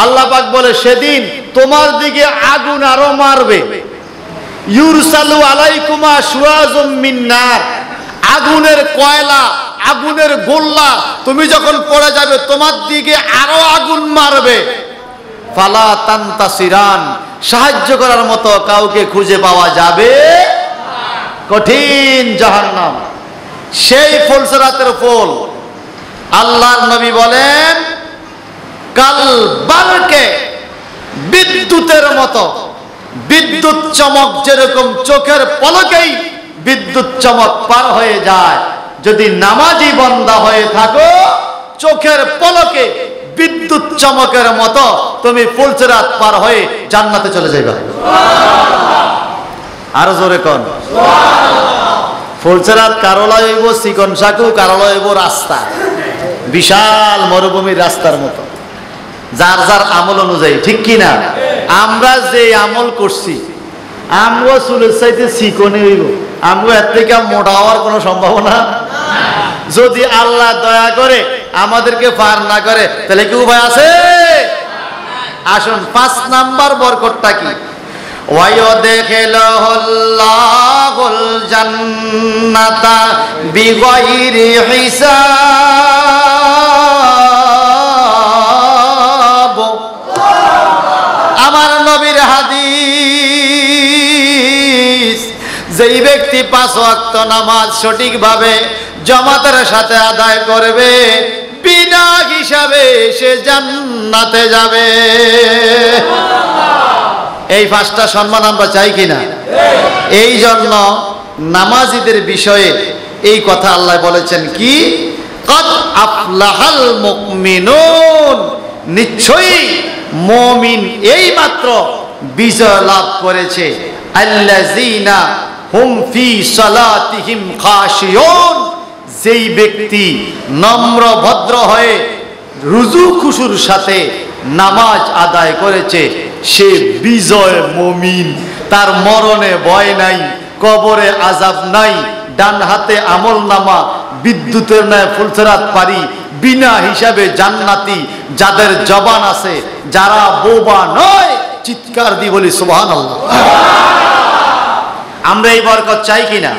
আল্লাহ পাক বলে, সেদিন তোমার দিকে আগুন আরো মারবে। ইউরসালু আলাইকুমা শুয়াজুম মিন নার, আগুনের কয়লা, আগুনের গোল্লা, তুমি যখন পড়ে যাবে তোমার দিকে আরো আগুন মারবে। ফালা তানতাসিরান, সাহায্য করার মতো কাউকে খুঁজে পাওয়া যাবে। কঠিন জাহান্নাম, সেই ফুলসিরাতের ফুল। আল্লাহর নবী বলেন, কাল বারকে, বিদ্যুতের মতো। বিদ্যুৎ চমক যেরকম চোখের পলকেই বিদ্যুৎ চমক পার হয়ে যায়, যদি নামাজি বান্দা হয়ে থাকো, চোখের পলকে বিদ্যুৎ চমকের মতো তুমি ফুলসিরাত পার হয়ে জান্নাতে চলে যাইবা। আরো জোরে কোন? ফুলসিরাত কারোলা হইব চিকন সাকু, কারোলা হইব রাস্তা, বিশাল মরুভূমির রাস্তার মতো, যার যার আমল অনুযায়ী, ঠিক কিনা? আমরা যে আমল করছি, আমরা চুলের চাইতে চিকনে হইব, আমরা এর থেকে মোটা হওয়ার কোনো সম্ভাবনা। যদি আল্লাহ দয়া করে আমাদেরকে পার না করে, তাহলে কি উপায় আছে? আসুন 5 নাম্বার বরকতটা কি? ওয়ায়ুদখিলুহুল্লাহুল জান্নাতা বিগাইরি হিসাব। আমার নবীর হাদিস, যেই ব্যক্তি 5 ওয়াক্ত নামাজ সঠিকভাবে জামাতের সাথে আদায় করবে, বিনা হিসাবে সে জান্নাতে যাবে। এই 5টা সম্মান আমরা চাই কিনা? এই জন্য নামাজীদের বিষয়ে এই কথা আল্লাহ বলেছেন কি, কদ আফলাহাল মুমিনুন, নিশ্চয়ই মুমিন এই মাত্র বিজয় লাভ করেছে। আল্লাযীনা হুম ফি সালাতিহিম খাশিয়ুন, যেই ব্যক্তি নম্র ভদ্র হয়ে রুজু খুশুর সাথে নামাজ আদায় করেছে, সে বিজয় মুমিন। তার মরণে ভয় নাই, কবরে আযাব নাই, ডান হাতে আমলনামা বিদ্যুতের ন্যায় ফুলসরাত পারি, বিনা হিসাবে জান্নাতি। যাদের জবান আছে, যারা বোবা নয়, চিৎকার দিয়ে বলি সুবহানাল্লাহ। আমরা এই বরকত চাই কিনা?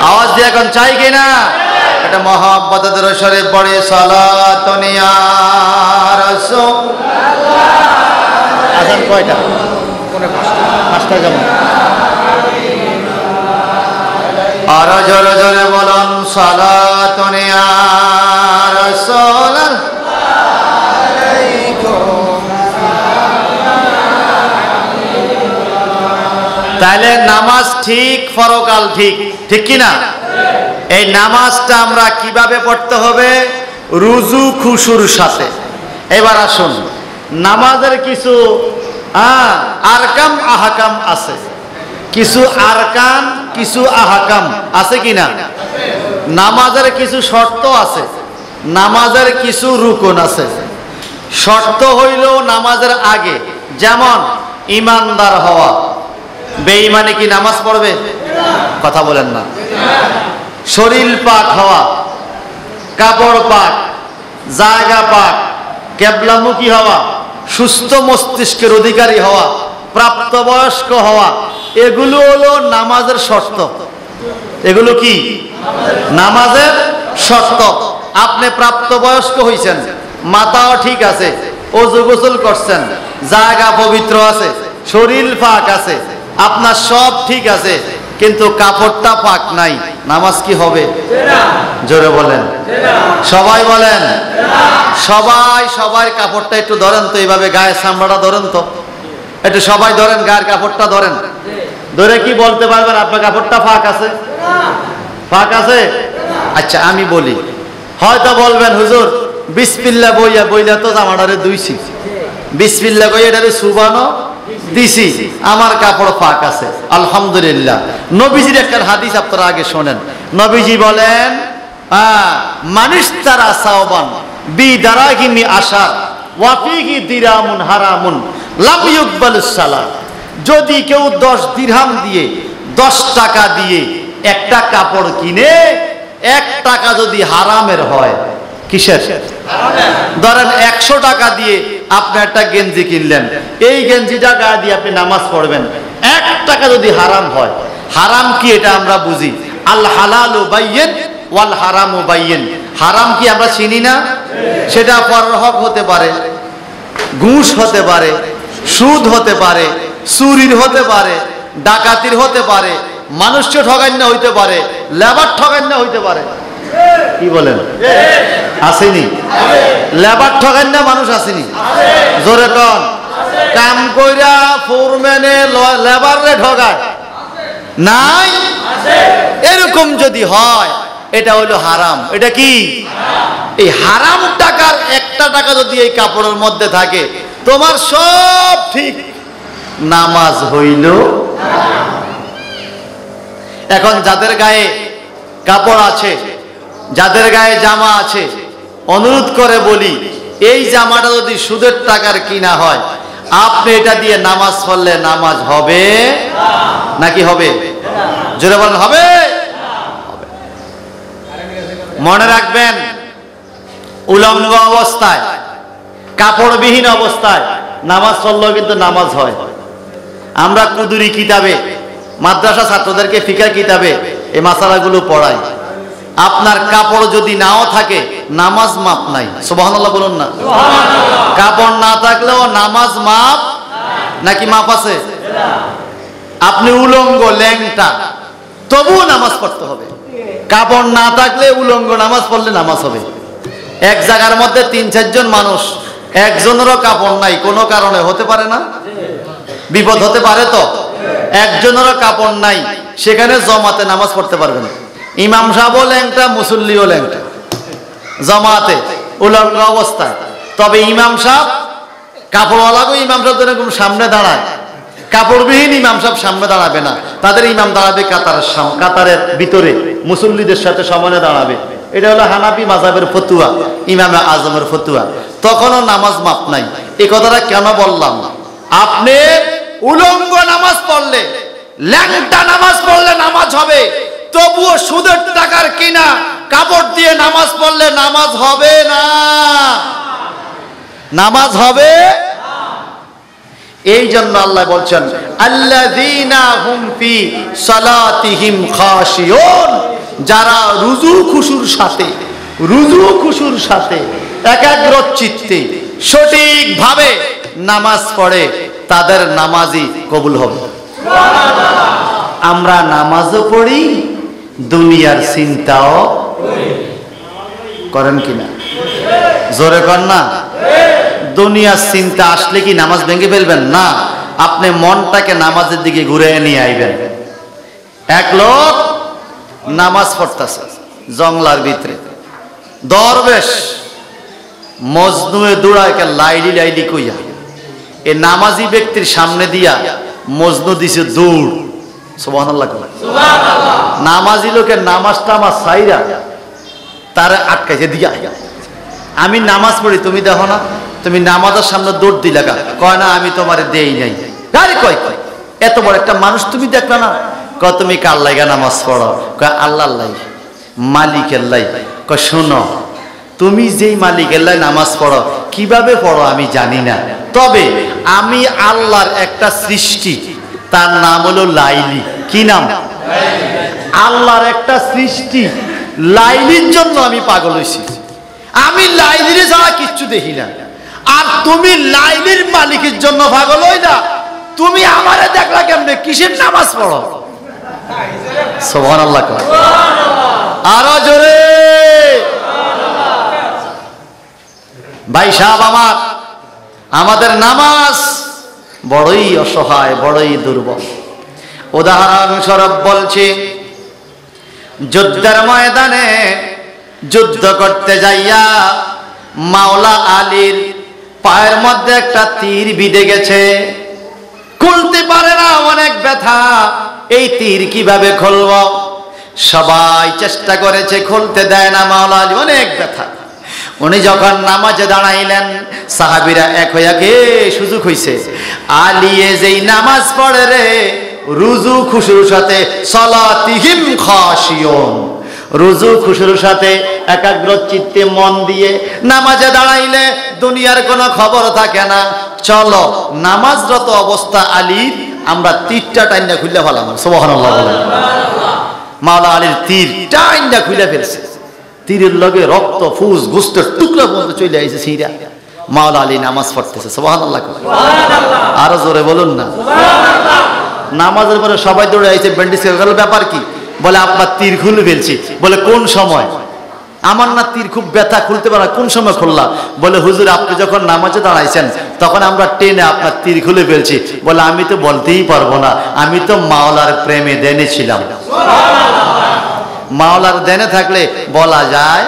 আওয়াজ দিয়ে এখন চাই কিনা? এটা মহব্বতের সরে পড়ে সালাতুন ইয়া রাসূলুল্লাহ। আজান কয়টা? 5টা যেমন। আর জোরে জোরে বলুন সালাতুন ইয়া রাসূলুল্লাহ। তাহলে নামাজ ঠিক, ফরকাল ঠিক, ঠিক কিনা? এই নামাজটা আমরা কিভাবে পড়তে হবে? রুজু খুশুর সাথে। এবার আসুন, নামাজের কিছু আরকাম আহকাম আছে, কিছু আরকান, কিছু আহকাম আছে কিনা? নামাজের কিছু শর্ত আছে, নামাজের কিছু রুকন আছে। শর্ত হইল নামাজের আগে, যেমন ইমানদার হওয়া। বেঈমানে কি নামাজ পড়বে? কথা বলেন না। শরীর পাক হওয়া, কাপড় পাক, জায়গা পাক, কেবলামুখী হওয়া, সুস্থ মস্তিষ্কের অধিকারী হওয়া, প্রাপ্তবয়স্ক হওয়া, এগুলো হলো নামাজের শর্ত। এগুলো কি নামাজের শর্ত? আপনি প্রাপ্তবয়স্ক হইছেন, মাথাও ঠিক আছে, ওযু গোসল করছেন, জায়গা পবিত্র আছে, শরীর পাক আছে, আপনার সব ঠিক আছে, কিন্তু কাপড়টা পাক নাই, নামাজ কি হবে? জোরে বলেন, সবাই বলেন। সবাই সবার কাপড়টা একটু ধরেন তো, এইভাবে গায়ের চামড়াটা ধরেন তো, একটু সবাই ধরেন, গায়ের কাপড়টা ধরেন। ধরে কি বলতে পারবেন আপনার কাপড়টা ফাঁক আছে? ফাঁক আছে? আচ্ছা আমি বলি, হয়তো বলবেন হুজুর বিসমিল্লাহ বইয়া বইলা তো জামাটারে ধুইছি, বিসমিল্লাহ কইয়া এটারে সুবানো দিছি, আমার কাপড় ফাঁক আছে, আলহামদুলিল্লাহ। নবীজির একটা হাদিস আপনারা আগে শোনেন। নবীজি বলেন, মানিস তারা সাওবান বিদারাহিমি আশা ওয়াফিহি দিরামুন হারামুন লাম ইউকবালুস সালাত। যদি কেউ 10 দিরহাম দিয়ে, 10 টাকা দিয়ে একটা কাপড় কিনে, 1 টাকা যদি হারামের হয়, কিসের? ধরেন 100 টাকা দিয়ে আপনি একটা গেঞ্জি কিনলেন, এই গেঞ্জিটা গায়ে দিয়ে আপনি নামাজ পড়বেন, 1 টাকা যদি হারাম হয়, হারাম কি এটা আমরা বুঝি, আল হালালু বাইয়িন ওয়াল হারামু বাইয়িন। হারাম কি আমরা চিনি না? সেটা পরের হক হতে পারে, ঘুষ হতে পারে, সুদ হতে পারে, চুরির হতে পারে, ডাকাতির হতে পারে, মানুষকে ঠকান্য হইতে পারে, লেবার ঠকান্য হইতে পারে। কি বলেন? আসেনি? লেবার ঠকান্য মানুষ আসেনি? জোরে কন। কাম কইরা ফোরম্যানে লেবারে ঠকায় নাই? এরকম যদি হয়, এটা হলো হারাম। এটা কি? এই হারাম টাকার 1টা টাকা যদি এই কাপড়ের মধ্যে থাকে, তোমার সব ঠিক, নামাজ হইল। এখন যাদের গায়ে কাপড় আছে, যাদের গায়ে জামা আছে, অনুরোধ করে বলি, এই জামাটা যদি সুদের টাকার কিনা হয়, আপনি এটা দিয়ে নামাজ পড়লে নামাজ হবে নাকি হবে? জোরে বলেন, হবে? মনে রাখবেন, উলঙ্গ অবস্থায়, কাপড়বিহীন অবস্থায় নামাজ পড়লেও কিন্তু নামাজ হয়। আমরা কুদুরি কিতাবে মাদ্রাসা ছাত্রদেরকে ফিকাহ কিতাবে এই মাসালাগুলো পড়াই। আপনার কাপড় যদি নাও থাকে নামাজ মাপ নাই, সুবহানাল্লাহ বলুন না। কাপড় না থাকলেও নামাজ মাপ নাকি মাপ আছে? আপনি উলঙ্গ ল্যাংটা তবুও নামাজ পড়তে হবে। কাপড় না থাকলে উলঙ্গ নামাজ পড়লে নামাজ হবে। এক জায়গার মধ্যে ৩-৪ জন মানুষ, একজনেরও কাপড় নাই, কোনো কারণে হতে পারে না? বিপদ হতে পারে তো। একজনেরও কাপড় নাই, সেখানে জমাতে নামাজ পড়তে পারবেন। ইমাম সাহেবও ল্যাংটা, মুসল্লিও ল্যাংটা, জমাতে উলঙ্গ অবস্থায়। তবে ইমাম সাহেব কাপড়ওয়ালাকেও ইমাম সাহেব যেরকম সামনে দাঁড়ায়, কাপড়বিহীন ইমাম সাহেব সামনে দাঁড়াবে না, তাদের ইমাম দাঁড়াবে কাতারের ভিতরে, মুসল্লিদের সাথে সমানে দাঁড়াবে। এটা হলো হানাফি মাযহাবের ফতুয়া, ইমামে আজমের ফতুয়া। তখনও নামাজ মাপ নাই। এই কথাটা কেন বললাম? আপনি উলঙ্গ নামাজ পড়লে, ল্যাংটা নামাজ পড়লে নামাজ হবে, তবুও সুদের টাকার কিনা কাপড় দিয়ে নামাজ পড়লে নামাজ হবে না, নামাজ হবে। এই জন্য আল্লাহ বলছেন আল্লাযীনা হুম ফি সালাতিহিম খাশিউন, যারা রুজু খুশুর সাথে একাগ্র চিত্তে সঠিকভাবে নামাজ পড়ে, তাদের নামাজই কবুল হবে। আমরা নামাজও পড়ি, দুনিয়ার চিন্তাও করেন কিনা? জোরে কর না। দুনিয়ার চিন্তা আসলে কি নামাজ ভেঙে ফেলবেন? না, আপনি মনটাকে নামাজের দিকে ঘুরে নিয়ে আইবেন। এক লোক নামাজ পড়তেছে জঙ্গলার ভিতরে, দরবেশ মজনুয়ে দৌড়াকে লাইলি লাইলি কইয়া এ নামাজি ব্যক্তির সামনে দিয়া মজনু দিছে দৌড়। সুবহানাল্লাহ। নামাজি লোকের নামাজটা আমার সাইরা তারা আটকাইছে দিয়া, আমি নামাজ পড়ি তুমি দেখো না, তুমি নামাজের সামনে দৌড় দিলা কা? কয় না আমি তোমারে দেই নাই। আরে কয় কয় এত বড় একটা মানুষ তুমি দেখলা না? কয় তুমি কার লাগা নামাজ পড়ো? কয় আল্লাহর লাই, মালিকের লাই। কয় শোনো, তুমি যেই মালিকের লাই নামাজ পড়ো, কিভাবে পড়ো আমি জানি না, তবে আমি আল্লাহর একটা সৃষ্টি, তার নাম হলো লাইলি। কি নাম? আল্লাহর একটা সৃষ্টি, লাইলির জন্য আমি পাগল হইছি। আমি লাইলির ছাড়া কিচ্ছু দেখি না, আর তুমি লাইলির মালিকের জন্য পাগল হই না? তুমি আমারে দেখলা কেমনে? কিসের নামাজ পড়ো? সুবহানাল্লাহ। আরো জোরে। ভাই সাহেব আমার, আমাদের নামাজ বড়ই অসহায়, বড়ই দুর্বল। উদাহরণস্বরূপ বলছি, যুদ্ধের ময়দানে যুদ্ধ করতে যাইয়া মাওলা আলীর পায়ের মধ্যে একটা তীর বিঁধে গেছে, খুলতে পারে না, অনেক ব্যথা। এই তীর কিভাবে খুলব? সবাই চেষ্টা করেছে, খুলতে দেয় না মাওলা আলী, অনেক ব্যথা। উনি যখন নামাজে দাঁড়াইলেন, সাহাবীরা এক হইয়া গে সুযোগ হইছে, আলিয়ে যেই নামাজ পড়ে রে রুজু খুশুর সাথে, সালাতিহিম খাশিউন, রুজু খুশুর সাথে একাগ্র চিত্তে মন দিয়ে নামাজে দাঁড়াইলে দুনিয়ার কোনো খবর থাকে না। চলো নামাজরত অবস্থা আলীর আমরা তীরটা টাইনা খুলে ফেলাম। সুবহানাল্লাহ। মাওলা আলীর তীর টাইনা খুলে ফেলছে, তীরের লগে রক্ত ফুস গোস্তের টুকরা পর্যন্ত চলে আইছে সিরা। মাওলা আলী নামাজ পড়তেছে। সুবহানাল্লাহ। আরো জোরে বলুন না। নামাজের পরে সবাই দৌড়ে আইছে, ব্যান্ডেজ করে গেল। ব্যাপার কি? বলে আপনার তীর খুলে ফেলছি। বলে কোন সময়? আমার না তীর খুব ব্যথা, খুলতে পারা। কোন সময় খুললা? বলে হুজুর আপনি যখন নামাজে দাঁড়াইছেন তখন আমরা টেনে আপনার তীর খুলে ফেলছি। বলে আমি তো বলতেই পারবো না, আমি তো মাওলার প্রেমে দেনে ছিলাম। মাওলার দেনে থাকলে বলা যায়।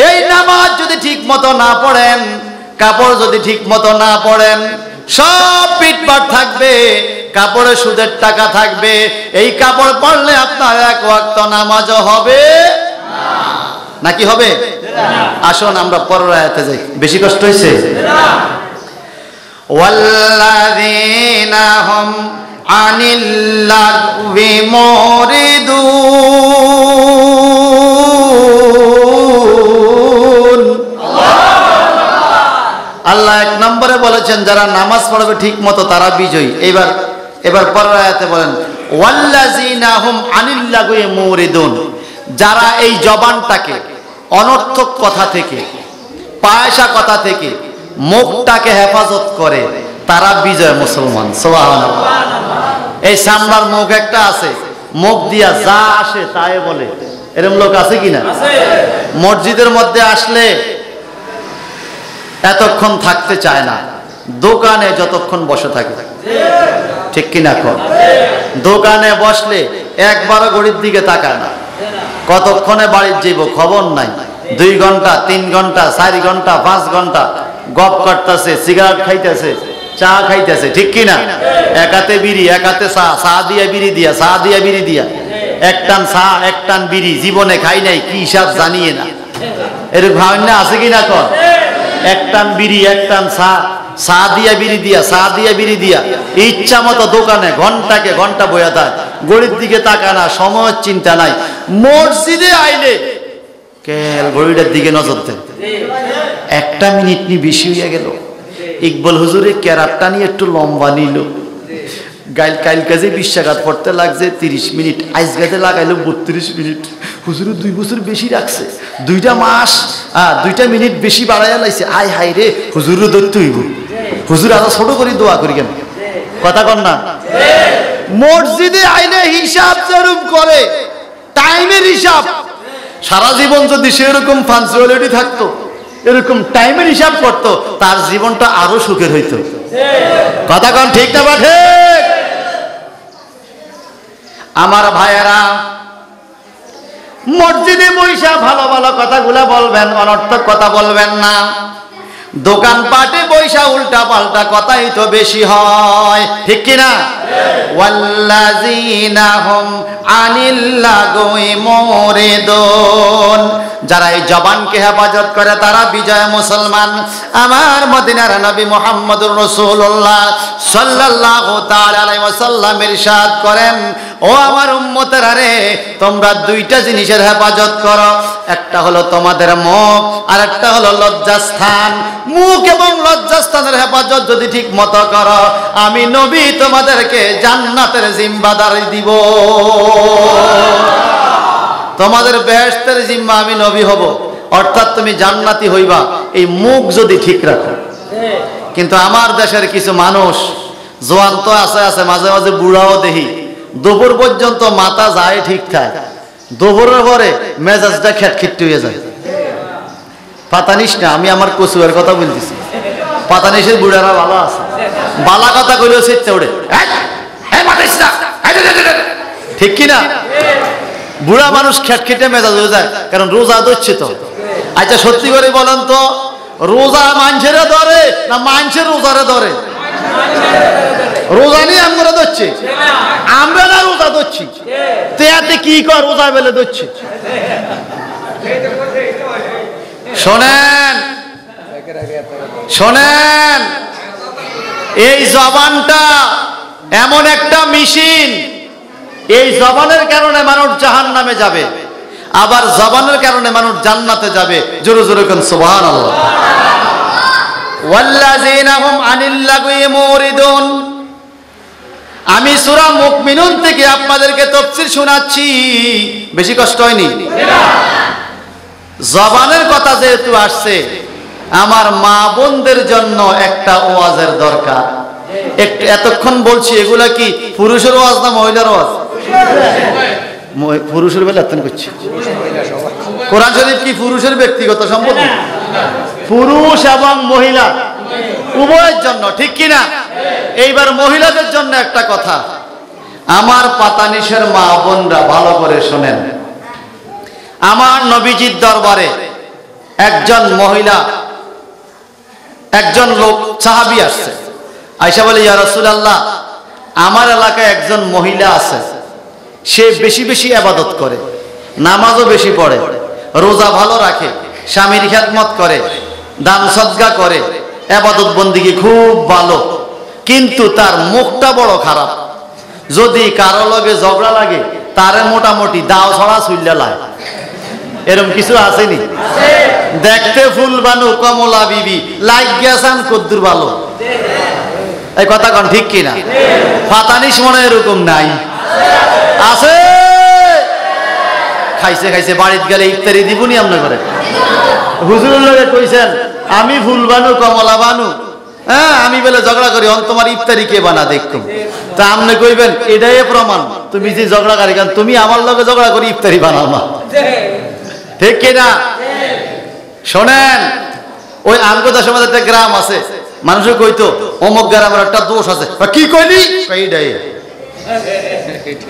এই নামাজ যদি ঠিক মতো না পড়েন, কাপড় যদি ঠিক মতো না পড়েন, সব পিটপাট থাকবে, কাপড়ে সুদের টাকা থাকবে। এই কাপড় পরলে আপনার এক ওয়াক্ত নামাজও হবে নাকি হবে? আসুন আমরা পরের আয়াতে যাই। বেশি কষ্ট হয়েছে? ওয়াল্লাযীনা হুম আনিল লাগবি মুরিদুন। আল্লাহ 1 নম্বরে বলেছেন যারা নামাজ পড়বে ঠিক মতো তারা বিজয়ী। এবার পরের আয়াতে বলেন ওয়াল্লাযিনা হুম আনিল লাগwi মুরিদুন, যারা এই জবানটাকে অনর্থক কথা থেকে, পায়সা কথা থেকে মুখটাকে হেফাজত করে তারা বিজয় মুসলমান। সুবহানাল্লাহ। এই সামলার মুখ একটা আছে, মুখ দিয়া যা আসে তাই বলে, এরকম লোক আছে কিনা? মসজিদের মধ্যে আসলে এতক্ষণ থাকতে চায় না, দোকানে যতক্ষণ বসে থাকে, ঠিক কিনা? দোকানে বসলে একবারও ঘড়ির দিকে তাকায় না, কতক্ষণে বাড়ির যাইব খবর নাই। 2 ঘন্টা 3 ঘন্টা 4 ঘন্টা 5 ঘন্টা গপ করতেছে, সিগারেট খাইতেছে, চা খাইতেছে, ঠিক কিনা? এক হাতে বিড়ি, এক হাতে চা দিয়া বিড়ি দিয়া, চা দিয়া বিড়ি দিয়া, একটান চা একটান বিড়ি, জীবনে খাই নাই কি হিসাব জানিয়ে না, এরকম ভাবনা আছে কিনা? একটান বিড়ি একটান চা দিয়া বিড়ি দিয়া, চা দিয়া বিড়ি দিয়া, ইচ্ছা মতো দোকানে ঘন্টাকে ঘন্টা বইয়া থাকে, ঘড়ির দিকে তাকায় না, সময়ের চিন্তা নাই। মসজিদে আইলে কেল ঘড়িটার দিকে নজর দেন, 1 মিনিট নি বেশি হইয়া গেল। ইকবাল হুজুরে ক্যারাটটা নিয়ে একটু লম্বা নিল, কাইল কাজে 20 টাকা পড়তে লাগছে 30 মিনিট, আইস গাছে লাগাইলো 32 মিনিট। হুজুরে 2 বছর বেশি রাখছে, 2টা মাস 2টা মিনিট বেশি বাড়াইয়া লাইছে। আয় হাই রে, হুজুরও ধরতে হইব, হুজুর আরো ছোট করে দোয়া করি কেন? কথা কন না? মসজিদে আইলে হিসাব যেরকম করে, টাইমের হিসাব, সারা জীবন যদি সেরকম পাঞ্চুয়ালিটি থাকতো, এরকম টাইমের হিসাব করতো, তার জীবনটা আরো সুখের হইতো। কথা কন ঠিক না? ঠিক। আমার ভাইয়েরা, মসজিদে বইসা ভালো ভালো কথাগুলা বলবেন, অনর্থক কথা বলবেন না। দোকানপাটে বইসা উল্টা পাল্টা কথাই তো বেশি হয়, ঠিক কিনা? ওয়াল্লাযিনা হুম আনিল লাগwi মুরিদুন, যারা এই জবানকে হেফাজত করে তারা বিজয় মুসলমান। আমার মদিনার নবী মুহাম্মদুর রাসূলুল্লাহ সাল্লাল্লাহু তাআলা আলাইহি ওয়াসাল্লাম ইরশাদ করেন, ও আমার উম্মতেরা রে, তোমরা 2টা জিনিসের হেফাজত করো, একটা হলো তোমাদের মুখ, আর একটা হলো লজ্জাস্থান। মুখ এবং লজ্জাস্থানের হেফাজত যদি ঠিক মতো করো, আমি নবী তোমাদেরকে জান্নাতের জিম্মাদারি দিব, তোমাদের বেহেশতের জিম্মা আমি নবী হব, অর্থাৎ তুমি জান্নাতি হইবা এই মুখ যদি ঠিক রাখো। কিন্তু আমার দেশের কিছু মানুষ জোয়ান তো আছে, মাঝে মাঝে বুড়াও দেখি, দুপুর পর্যন্ত মাথা যায় ঠিকঠাক, দুপুরের পরে মেজাজটা খ্যাটখিট্টি হয়ে যায়। পাতানিস না, আমি আমার কচুয়ার কথা বলতেছি, পাতানিসের বুড়ারা ভালো আছে, বালা কথা কইলেও সেটা ওড়ে, ঠিক কিনা? বুড়া মানুষ খ্যাটখিটে মেজাজ হয়ে যায়, কারণ রোজা ধরছে তো। আচ্ছা সত্যি করে বলেন তো, রোজা মানুষের ধরে না মানুষের রোজারে ধরে? রোজা নিয়ে আমরা ধরছি, আমরা না রোজা ধরছি, তেয়াতে কি কর রোজা বেলে ধরছি। শোনেন শোনেন, এই জবানটা এমন একটা মেশিন, এই জবানের কারণে মানুষ জাহান্নামে যাবে, আবার জবানের কারণে মানুষ জান্নাতে যাবে। জোরে জোরে কোন সুবহানাল্লাহ। ওয়াল্লাযিনা হুম আনিল লাগwi মুরিদুন, আমি সূরা মুমিনুন থেকে আপনাদেরকে তাফসীর শোনাচ্ছি, বেশি কষ্ট হয়নি? জবানের কথা যেহেতু আসছে, আমার মা বোনদের জন্য একটা ওয়াজের দরকার। এতক্ষণ বলছি, এগুলা কি পুরুষের ওয়াজ না মহিলার ওয়াজ? পুরুষের বেলা এতক্ষণ করছি। কোরআন শরীফ কি পুরুষের ব্যক্তিগত সম্পত্তি? পুরুষ এবং মহিলা উভয়ের জন্য, ঠিক কিনা? এইবার মহিলাদের জন্য একটা কথা, আমার পাতানিশের মা বোনরা ভালো করে শোনেন। আমার নবীজির দরবারে একজন মহিলা, একজন লোক সাহাবী আসছে, আয়েশা বলে, ইয়া রাসূলুল্লাহ, আমার এলাকায় একজন মহিলা আছে, সে বেশি বেশি ইবাদত করে, নামাজও বেশি পড়ে, রোজা ভালো রাখে, স্বামীর খেদমত করে, দান সদকা করে, ইবাদত বন্দেগী খুব ভালো, কিন্তু তার মুখটা বড় খারাপ। যদি কারো লগে ঝগড়া লাগে, তারে মোটামুটি দাও ছড়া চুল্লা লাগে। এরকম কিছু আসেনি? দেখতে ফুল বানু কমলা বিবি, লাগিয়াসান কদ্দুর ভালো। এই কথা কোন ঠিক কিনা? ফাতানিস মনে এরকম নাই? আছে। খাইছে খাইছে বাড়িতে গেলে ইফতারি দিবনি আপনি করে। হুজুরের লগে কইছেন আমি ফুল বানু কমলা বানু, হ্যাঁ আমি বলে ঝগড়া করি, তোমার ইফতারি কে বানা দেখুন। তা আপনি কইবেন এটাই প্রমাণ তুমি যে ঝগড়াকারী, কারণ তুমি আমার লগে ঝগড়া করি ইফতারি বানাও না, ঠিক কিনা? শোনেন, ওই আমগোদা সমাজে একটা গ্রাম আছে, মানুষে কইতো অমুক গ্রামের একটা দোষ আছে। কি কইলি?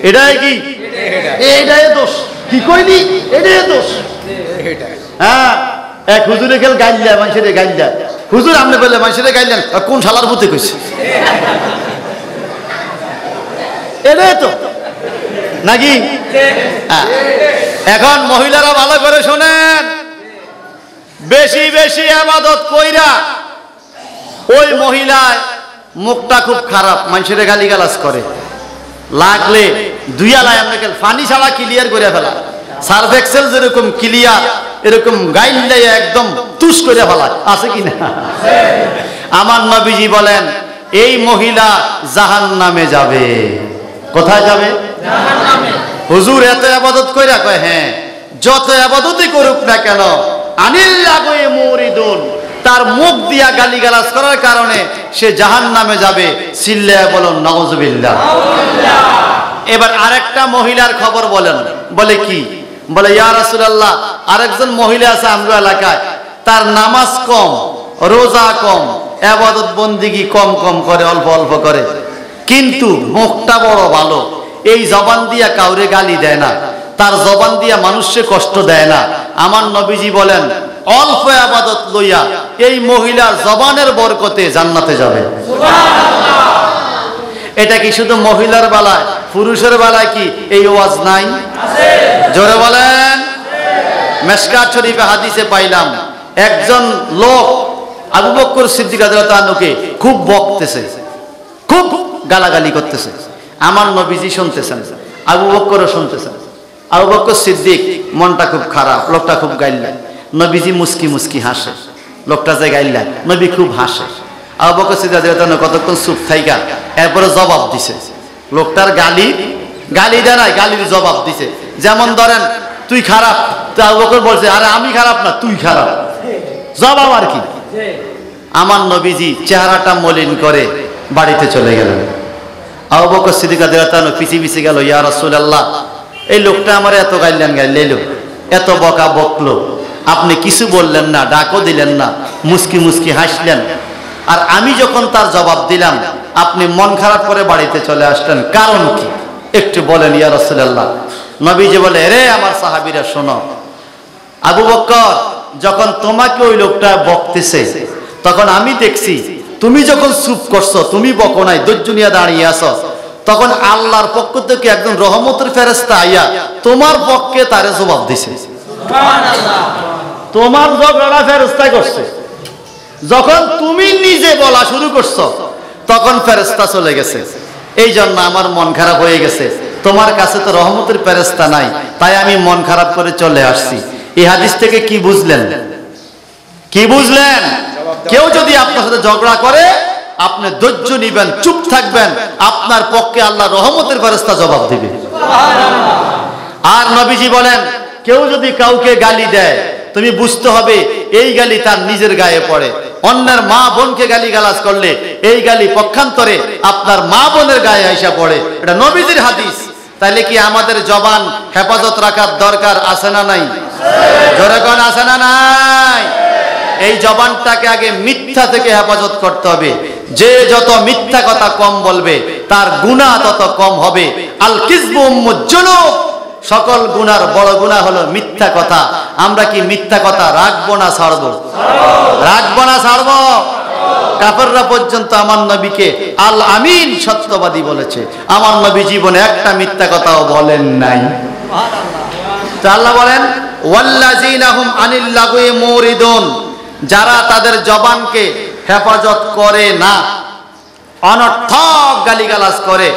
এটাই কি? এটাই দোষ। কি কইলি? এটাই দোষ। হ্যাঁ, এক হুজুরে খেল গাইলা, মানুষের গাইলা। হুজুর আপনি বললে মানুষের গাইলেন, কোন শালার পুঁতে কইছে? এটাই তো নাকি? এখন মহিলারা ভালো করে শোনেন, বেশি বেশি ইবাদত কইরা ওই মহিলায় মুখটা খুব খারাপ, মানুষের গালিগালাজ করে, লাগলে দুইয়ালায় আপনাকে ফানি ছাড়া ক্লিয়ার করে ফেলা, সার্ফ এক্সেল যেরকম ক্লিয়ার এরকম গাইলাই একদম তুষ করে ফেলা, আছে কিনা? আমার নবীজি বলেন এই মহিলা জাহান্নামে যাবে। কোথায় যাবে? জাহান্নামে। হুজুর এত ইবাদত কইরা? কয় হ্যাঁ, যত ইবাদতই করুক না কেন, আনিল্লাহু মুরিদুন, তার মুখ দিয়া গালিগালাজ করার কারণে সে জাহান্নামে যাবে। চিল্লায়া বলুন নাউজুবিল্লাহ। এবার আরেকটা মহিলার খবর বলেন। বলে কি? বলে ইয়া রাসূলুল্লাহ, আরেকজন মহিলা আছে আমগো এলাকায়, তার নামাজ কম, রোজা কম, ইবাদত বন্দেগী কম কম করে, অল্প অল্প করে, কিন্তু মুখটা বড় ভালো, এই জবান দিয়া কাউরে গালি দেয় না, তার জবান দিয়া মানুষকে কষ্ট দেয় না। আমার নবীজি বলেন অল্প ইবাদত লইয়া এই মহিলার জবানের বরকতে জান্নাতে যাবে। সুবহানাল্লাহ। এটা কি শুধু মহিলার বেলায়? পুরুষের বেলায় কি এই ওয়াজ নাই? আছে। জোরে বলেন। মিশকাত শরীফে হাদিসে পাইলাম একজন লোক আবু বকর সিদ্দিক রাদিয়াল্লাহু আনহুকে খুব বকতেছে, খুব গালাগালি করতেছে। আমার নবীজি শুনতেছেন, আবু বকরও শুনতেছেন। আবু বকর সিদ্দিক মনটা খুব খারাপ, লোকটা খুব গাইলা। নবীজি মুস্কি মুস্কি হাসে, লোকটা যে গাইলা নবী খুব হাসে। আবু বকর সিদ্দিক রাদিয়াল্লাহু আনহু কতক্ষণ চুপ থাইকা এরপরে জবাব দিছে। লোকটার গালি দেয় নাই, গালির জবাব দিছে। যেমন ধরেন তুই খারাপ, তো আবু বকর বলছে আরে আমি খারাপ না, তুই খারাপ, জবাব আর কি। আমার নবীজি চেহারাটা মলিন করে বাড়িতে চলে গেলেন। আবু বকর সিদ্দিক রাদিয়াল্লাহু আনহু পিছে গেল, ইয়া রাসূলুল্লাহ, এই লোকটা আমার এত গাইলেন, এত বকা বকলো, আপনি কিছু বললেন না, ডাকও দিলেন না, মুস্কি মুস্কি হাসলেন, আর আমি যখন তার জবাব দিলাম আপনি মন খারাপ করে বাড়িতে চলে আসলেন, কারণ কি একটু বলেন ইয়া রাসূলুল্লাহ। নবীজি বলে, রে আমার সাহাবীরা শোনো, আবু বকর যখন তোমাকে ওই লোকটা বকতেছে তখন আমি দেখছি তুমি যখন চুপ করছো, তুমি বকো নাই, ধৈর্য নিয়ে দাঁড়িয়ে আছো, তখন আল্লাহর পক্ষ থেকে একজন রহমতের ফেরেশতা আইয়া তোমার পক্ষে তারে জবাব দিছে। সুবহানাল্লাহ। তোমার ঝগড়া ফেরেশতা করছে। যখন তুমি নিজে বলা শুরু করছো তখন ফেরেশতা চলে গেছে। এই জন্য আমার মন খারাপ হয়ে গেছে, তোমার কাছে তো রহমতের ফেরেশতা নাই, তাই আমি মন খারাপ করে চলে আসছি। এই হাদিস থেকে কি বুঝলেন? কি বুঝলেন? কেউ যদি আপনার সাথে ঝগড়া করে আপনি ধৈর্য নিবেন, চুপ থাকবেন, আপনার পক্ষে আল্লাহ রহমতের ফেরেশতা জবাব দিবে। আর নবীজি বলেন কেউ যদি কাউকে গালি দেয় তুমি বুঝতে হবে এই গালি তার নিজের গায়ে পড়ে। অন্যের মা বোনকে গালি গালাজ করলে এই গালি পক্ষান্তরে আপনার মা বোনের গায়ে আইসা পড়ে, এটা নবীজির হাদিস। তাইলে কি আমাদের জবান হেফাজত রাখার দরকার আছে না নাই? জোরে কোন আছে না নাই? এই জবানটাকে আগে মিথ্যা থেকে হেফাজত করতে হবে। যে যত মিথ্যা কথা কম বলবে তার গুনাহ তত কম হবে। আল কিযবু উম্মুজ জুনুব, সকল গুনার বড় গুনাহ হলো মিথ্যা কথা। আমরা কি মিথ্যা কথা রাখবো না ছাড়বো? রাখবো না ছাড়বো? কাফেররা পর্যন্ত আমার নবীকে আল আমিন সত্যবাদী বলেছে, আমার নবী জীবনে একটা মিথ্যা কথাও বলেন নাই। তো আল্লাহ বলেন ওয়াল্লাযীনা হুম আনিল লাগwi মুরিদুন, যারা তাদের জবানকে হেফাজত করে না, অনর্থক গালিগালাজ করে,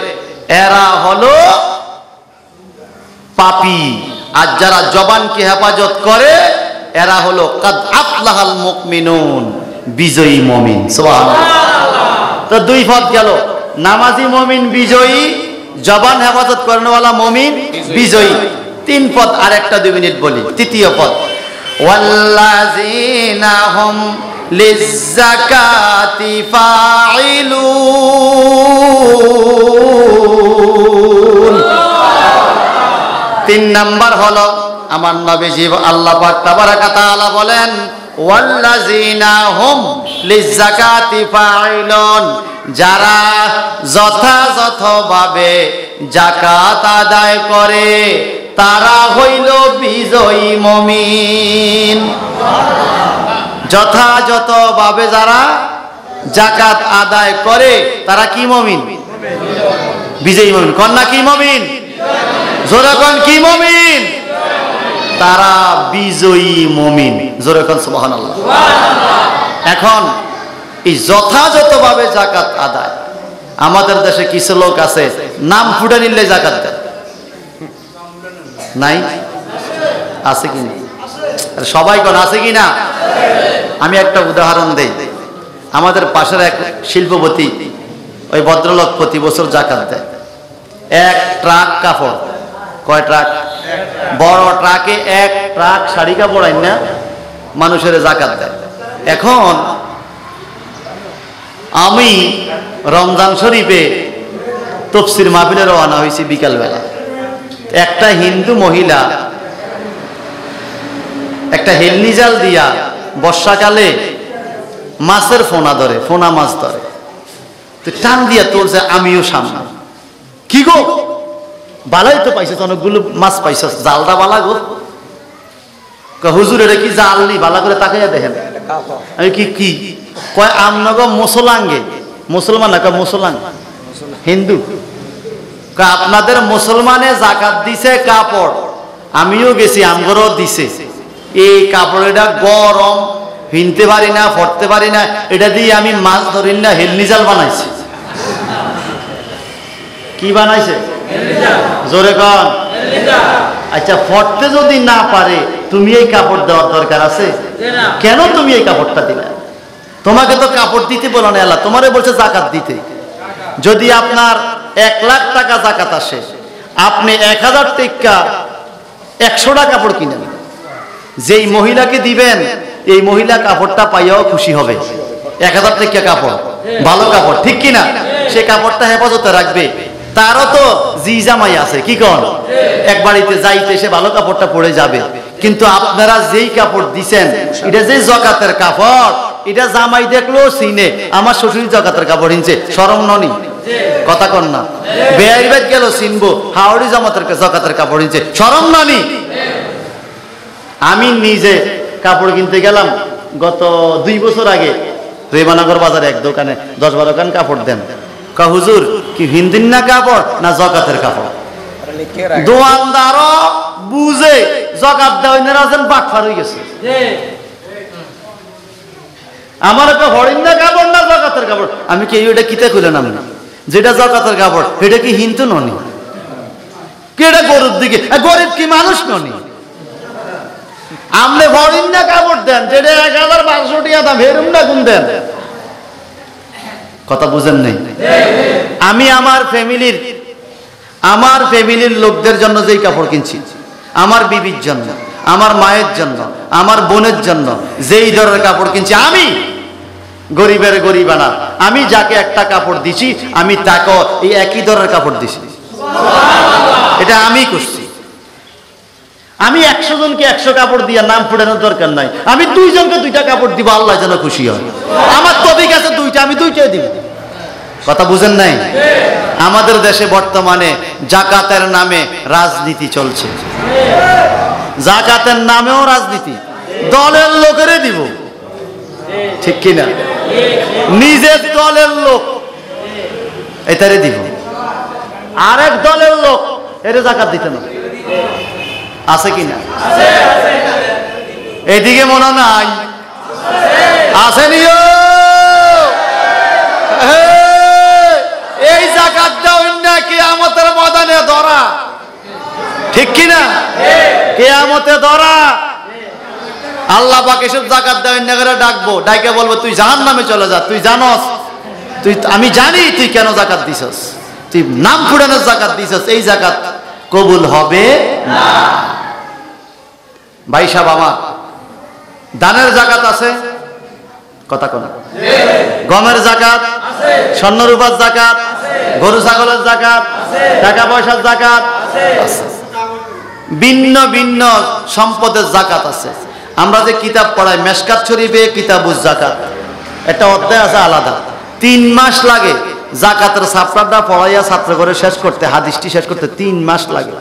এরা হলো পাপী। আর যারা জবানকে হেফাজত করে এরা হলো কাদ আফলাহাল মুমিনুন, বিজয়ী মুমিন। সুবহানাল্লাহ। তো দুই পদ গেল, নামাজি মুমিন বিজয়ী, জবান হেফাজত করেনওয়ালা মুমিন বিজয়ী। তিন পদ আরেকটা 2 মিনিট বলি। তৃতীয় পদ, ওয়াল্লাযিনা হুম লিয-যাকাতি ফাইলুন। 3 নাম্বার হলো আমার নবীজি আল্লাহ পাক তাবারাকা তাআলা বলেন ওয়াল্লাযিনা হুম লিয-যাকাতি ফাইলুন, যারা যথাযথভাবে যাকাত আদায় করে তারা হইল বিজয়ী মুমিন। যথাযথভাবে যারা যাকাত আদায় করে তারা কি মুমিন? বিজয়ী মুমিন। কন্যা কি মুমিন? জোরে কোন কি মুমিন? তারা বিজয়ী মুমিন। জোরে কোন সুবহানাল্লাহ। এখন এই যথাযথভাবে যাকাত আদায়, আমাদের দেশে কিছু লোক আছে নাম ফুটে নিলে যাকাত দেয়, নাই? আছে কি না? সবাই কোন আছে কি না? আমি একটা উদাহরণ দেই। আমাদের পাশের এক শিল্পপতি, ওই ভদ্রলোক প্রতি বছর যাকাত দেয় 1 ট্রাক কাপড়। কয় ট্রাক? বড় ট্রাকে 1 ট্রাক শাড়ি কাপড় আইন না মানুষের যাকাত দেয়। এখন আমি রমজান শরীফে তাফসীর মাহফিলে রওনা হয়েছি বিকালবেলা। একটা হিন্দু মহিলা একটা হেলনি জাল দিয়া বর্ষাকালে মাছের ফোনা ধরে, ফোনা মাছ ধরে, তো টান দিয়া তুলছে, আমিও সামনে। কি গো, বালাই তো পাইছে, অনেকগুলো মাছ পাইছে, জালটা বালা গো। হুজুর এটা কি জাল নি? বালা করে তাকাইয়া দেখেন। আমি কি কি কয়, আমনগো মুসলাঙ্গে, মুসলমান না কয় মুসলাং, হিন্দু। আপনাদের মুসলমানে যাকাত দিছে কাপড়, আমিও গেছি, আমগরও দিছে। এই কাপড় এটা গরম, হিনতে পারি না, ফটতে পারি না, এটা দিয়ে আমি মাছ ধরি না, হেলনি জাল বানাইছি। কি বানাইছে? জোরে কন। আচ্ছা, ফটতে যদি না পারে তুমি এই কাপড় দেওয়ার দরকার আছে? কেন তুমি এই কাপড়টা দিলে? তোমাকে তো কাপড় দিতে বলো না আল্লাহ, তোমারে বলছে যাকাত দিতে। যদি আপনার 1 লাখ টাকা যাকাত আসে, আপনি 1000 টাকা 100টা কাপড় কিনেন, যেই মহিলাকে দিবেন এই মহিলা কাপড়টা পাইয়াও খুশি হবে। 1000 টাকা কাপড়, ভালো কাপড়, ঠিক কিনা? সে কাপড়টা হেফাজতে রাখবে। তারও তো জি জামাই আছে, কি কন? এক বাড়িতে যাইতে সে ভালো কাপড়টা পরে যাবে। কিন্তু আপনারা যেই কাপড় দিছেন, এটা যে যাকাতের কাপড়, এটা জামাই দেখলেও চিনে আমার শ্বশুর যাকাতের কাপড় হিনছে, শরম ননি? কথা কন না? বেয়াই বেদ গেল চিনবো, হাওড়ি জামাতের যাকাতের কাপড় হিনছে, শরম ননি? আমি নিজে কাপড় কিনতে গেলাম গত 2 বছর আগে রেবানগর বাজারে এক দোকানে 10-12 খান কাপড় দেন। কা হুজুর কি হিন্দিন না কাপড় না যাকাতের কাপড়? দোকানদারও বুঝে যাকাত দেওয়া রাজন বাটফার হয়ে গেছে। আমার একটা হরিণ না কাপড় না যাকাতের কাপড়? আমি কি এটা কিতে খুলে নাম না, যেটা যাকাতের কাপড় এটা কি হিন্দু ননি? কি এটা গরিব দিকে? গরিব কি মানুষ ননি? আমলে হরিণ না কাপড় দেন যেটা 1500 টাকা দাম, হেরুম না গুন দেন। কথা বুঝেন নাই? আমি আমার ফ্যামিলির লোকদের জন্য যেই কাপড় কিনছি, আমার বিবির জন্য, আমার মায়ের জন্য, আমার বোনের জন্য যেই ধরনের কাপড় কিনছি, আমি গরিবের গরিবানা, আমি যাকে একটা কাপড় দিছি আমি তাকে এই একই ধরনের কাপড় দিছি। এটা আমি করছি। আমি 100 জনকে 100 কাপড় দিয়ে নাম ফুটানোর দরকার নাই। আমি 2 জনকে 2টা কাপড় দিব, আল্লাহ যেন খুশি হয়। আমার তবিক আছে 2টা, আমি 2টাই দিব। কথা বুঝেন নাই? আমাদের দেশে বর্তমানে যাকাতের নামে রাজনীতি চলছে। যাকাতের নামেও রাজনীতি, দলের লোকেরে দিব, ঠিক কিনা? নিজের দলের লোক এটারে দিব, আরেক দলের লোক এর যাকাত দিতে না। আছে কিনা? এদিকে মনে নাই? আসেনি? এই যাকাত দাও না কিয়ামতের ময়দানে ধরা, ঠিক কিনা? কিয়ামতে ধরা। আল্লাহ পাক এসব যাকাত দেওয়ার নগরে ডাকবো, ডাইকে বলবো তুই জাহান্নামে চলে যা, তুই জানস, তুই আমি জানি তুই কেন যাকাত দিছস, তুই নাম ফুরানোর যাকাত দিছস, এই যাকাত কবুল হবে না। ভাই সাহেব আমার, দানের যাকাত আছে, কথা কোন, গমের যাকাত, স্বর্ণরূপার যাকাত, গরু ছাগলের যাকাত, টাকা পয়সার যাকাত, ভিন্ন ভিন্ন সম্পদের যাকাত আছে। আমরা যে কিতাব পড়াই মেশকাত শরীফে কিতাবুজ যাকাত, একটা অধ্যায় আছে আলাদা, 3 মাস লাগে যাকাতের ছাত্রটা পড়াইয়া ছাত্র করে শেষ করতে, হাদিসটি শেষ করতে 3 মাস লাগে।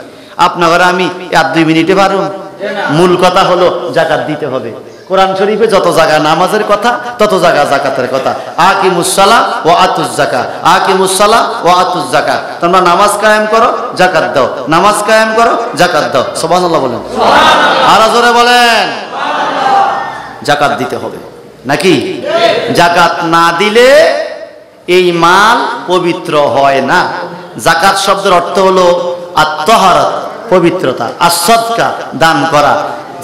আপনার আমি 1-2 মিনিটে পারো। মূল কথা হলো যাকাত দিতে হবে। কোরআন শরীফে যত জায়গা নামাজের কথা, তত জায়গা যাকাতের কথা। আকিমুস সালাহ ওয়া আতুজ যাকাত, আকিমুস সালাহ ওয়া আতুজ যাকাত। তোমরা নামাজ কায়েম করো, যাকাত দাও, নামাজ কায়েম করো, যাকাত দাও। সুবহানাল্লাহ বলেন, সুবহানাল্লাহ। আর জোরে বলেন, যাকাত দিতে হবে নাকি? যাকাত না দিলে এই মাল পবিত্র হয় না। যাকাত শব্দের অর্থ হলো আত-তাহারাত, পবিত্রতা, as-সাদকা, দান করা।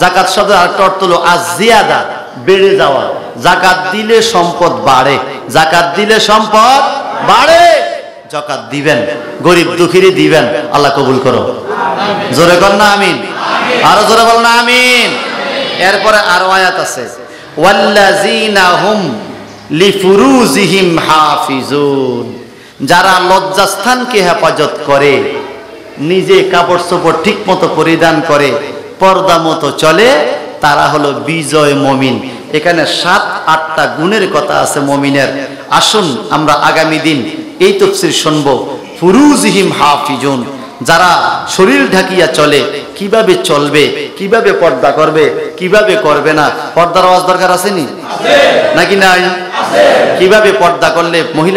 যাকাত শব্দের আরেকটা অর্থ হলো az-জিয়াদা, বেড়ে যাওয়া। যাকাত দিলে সম্পদ বাড়ে, যাকাত দিলে সম্পদ বাড়ে। যাকাত দিবেন, গরিব দুঃখীরে দিবেন, আল্লাহ কবুল করো। জোরে কর না আমিন, আরো জোরে বল না আমিন। এরপরে আরো আয়াত আছে, ওয়াল্লাযীনা হুম লিফুরুজিহিম হাফিজুন, যারা লজ্জাস্থানকে হেফাজত করে, নিজে কাপড় চোপড় ঠিক মতো পরিধান করে, পর্দা মতো চলে, তারা হলো বিজয় মুমিন। এখানে 7-8টা গুণের কথা আছে মুমিনের। আসুন আমরা আগামী দিন এই তাফসীর শুনবো। ফুরুজিহিম হাফিজুন, যারা শরীর ঢাকিয়া চলে, কিভাবে চলবে, কিভাবে পর্দা করবে, কিভাবে করবে না। পর্দার আওয়াজ দরকার আছে নি নাকি নাই? কিভাবে পর্দা করলে মহিলা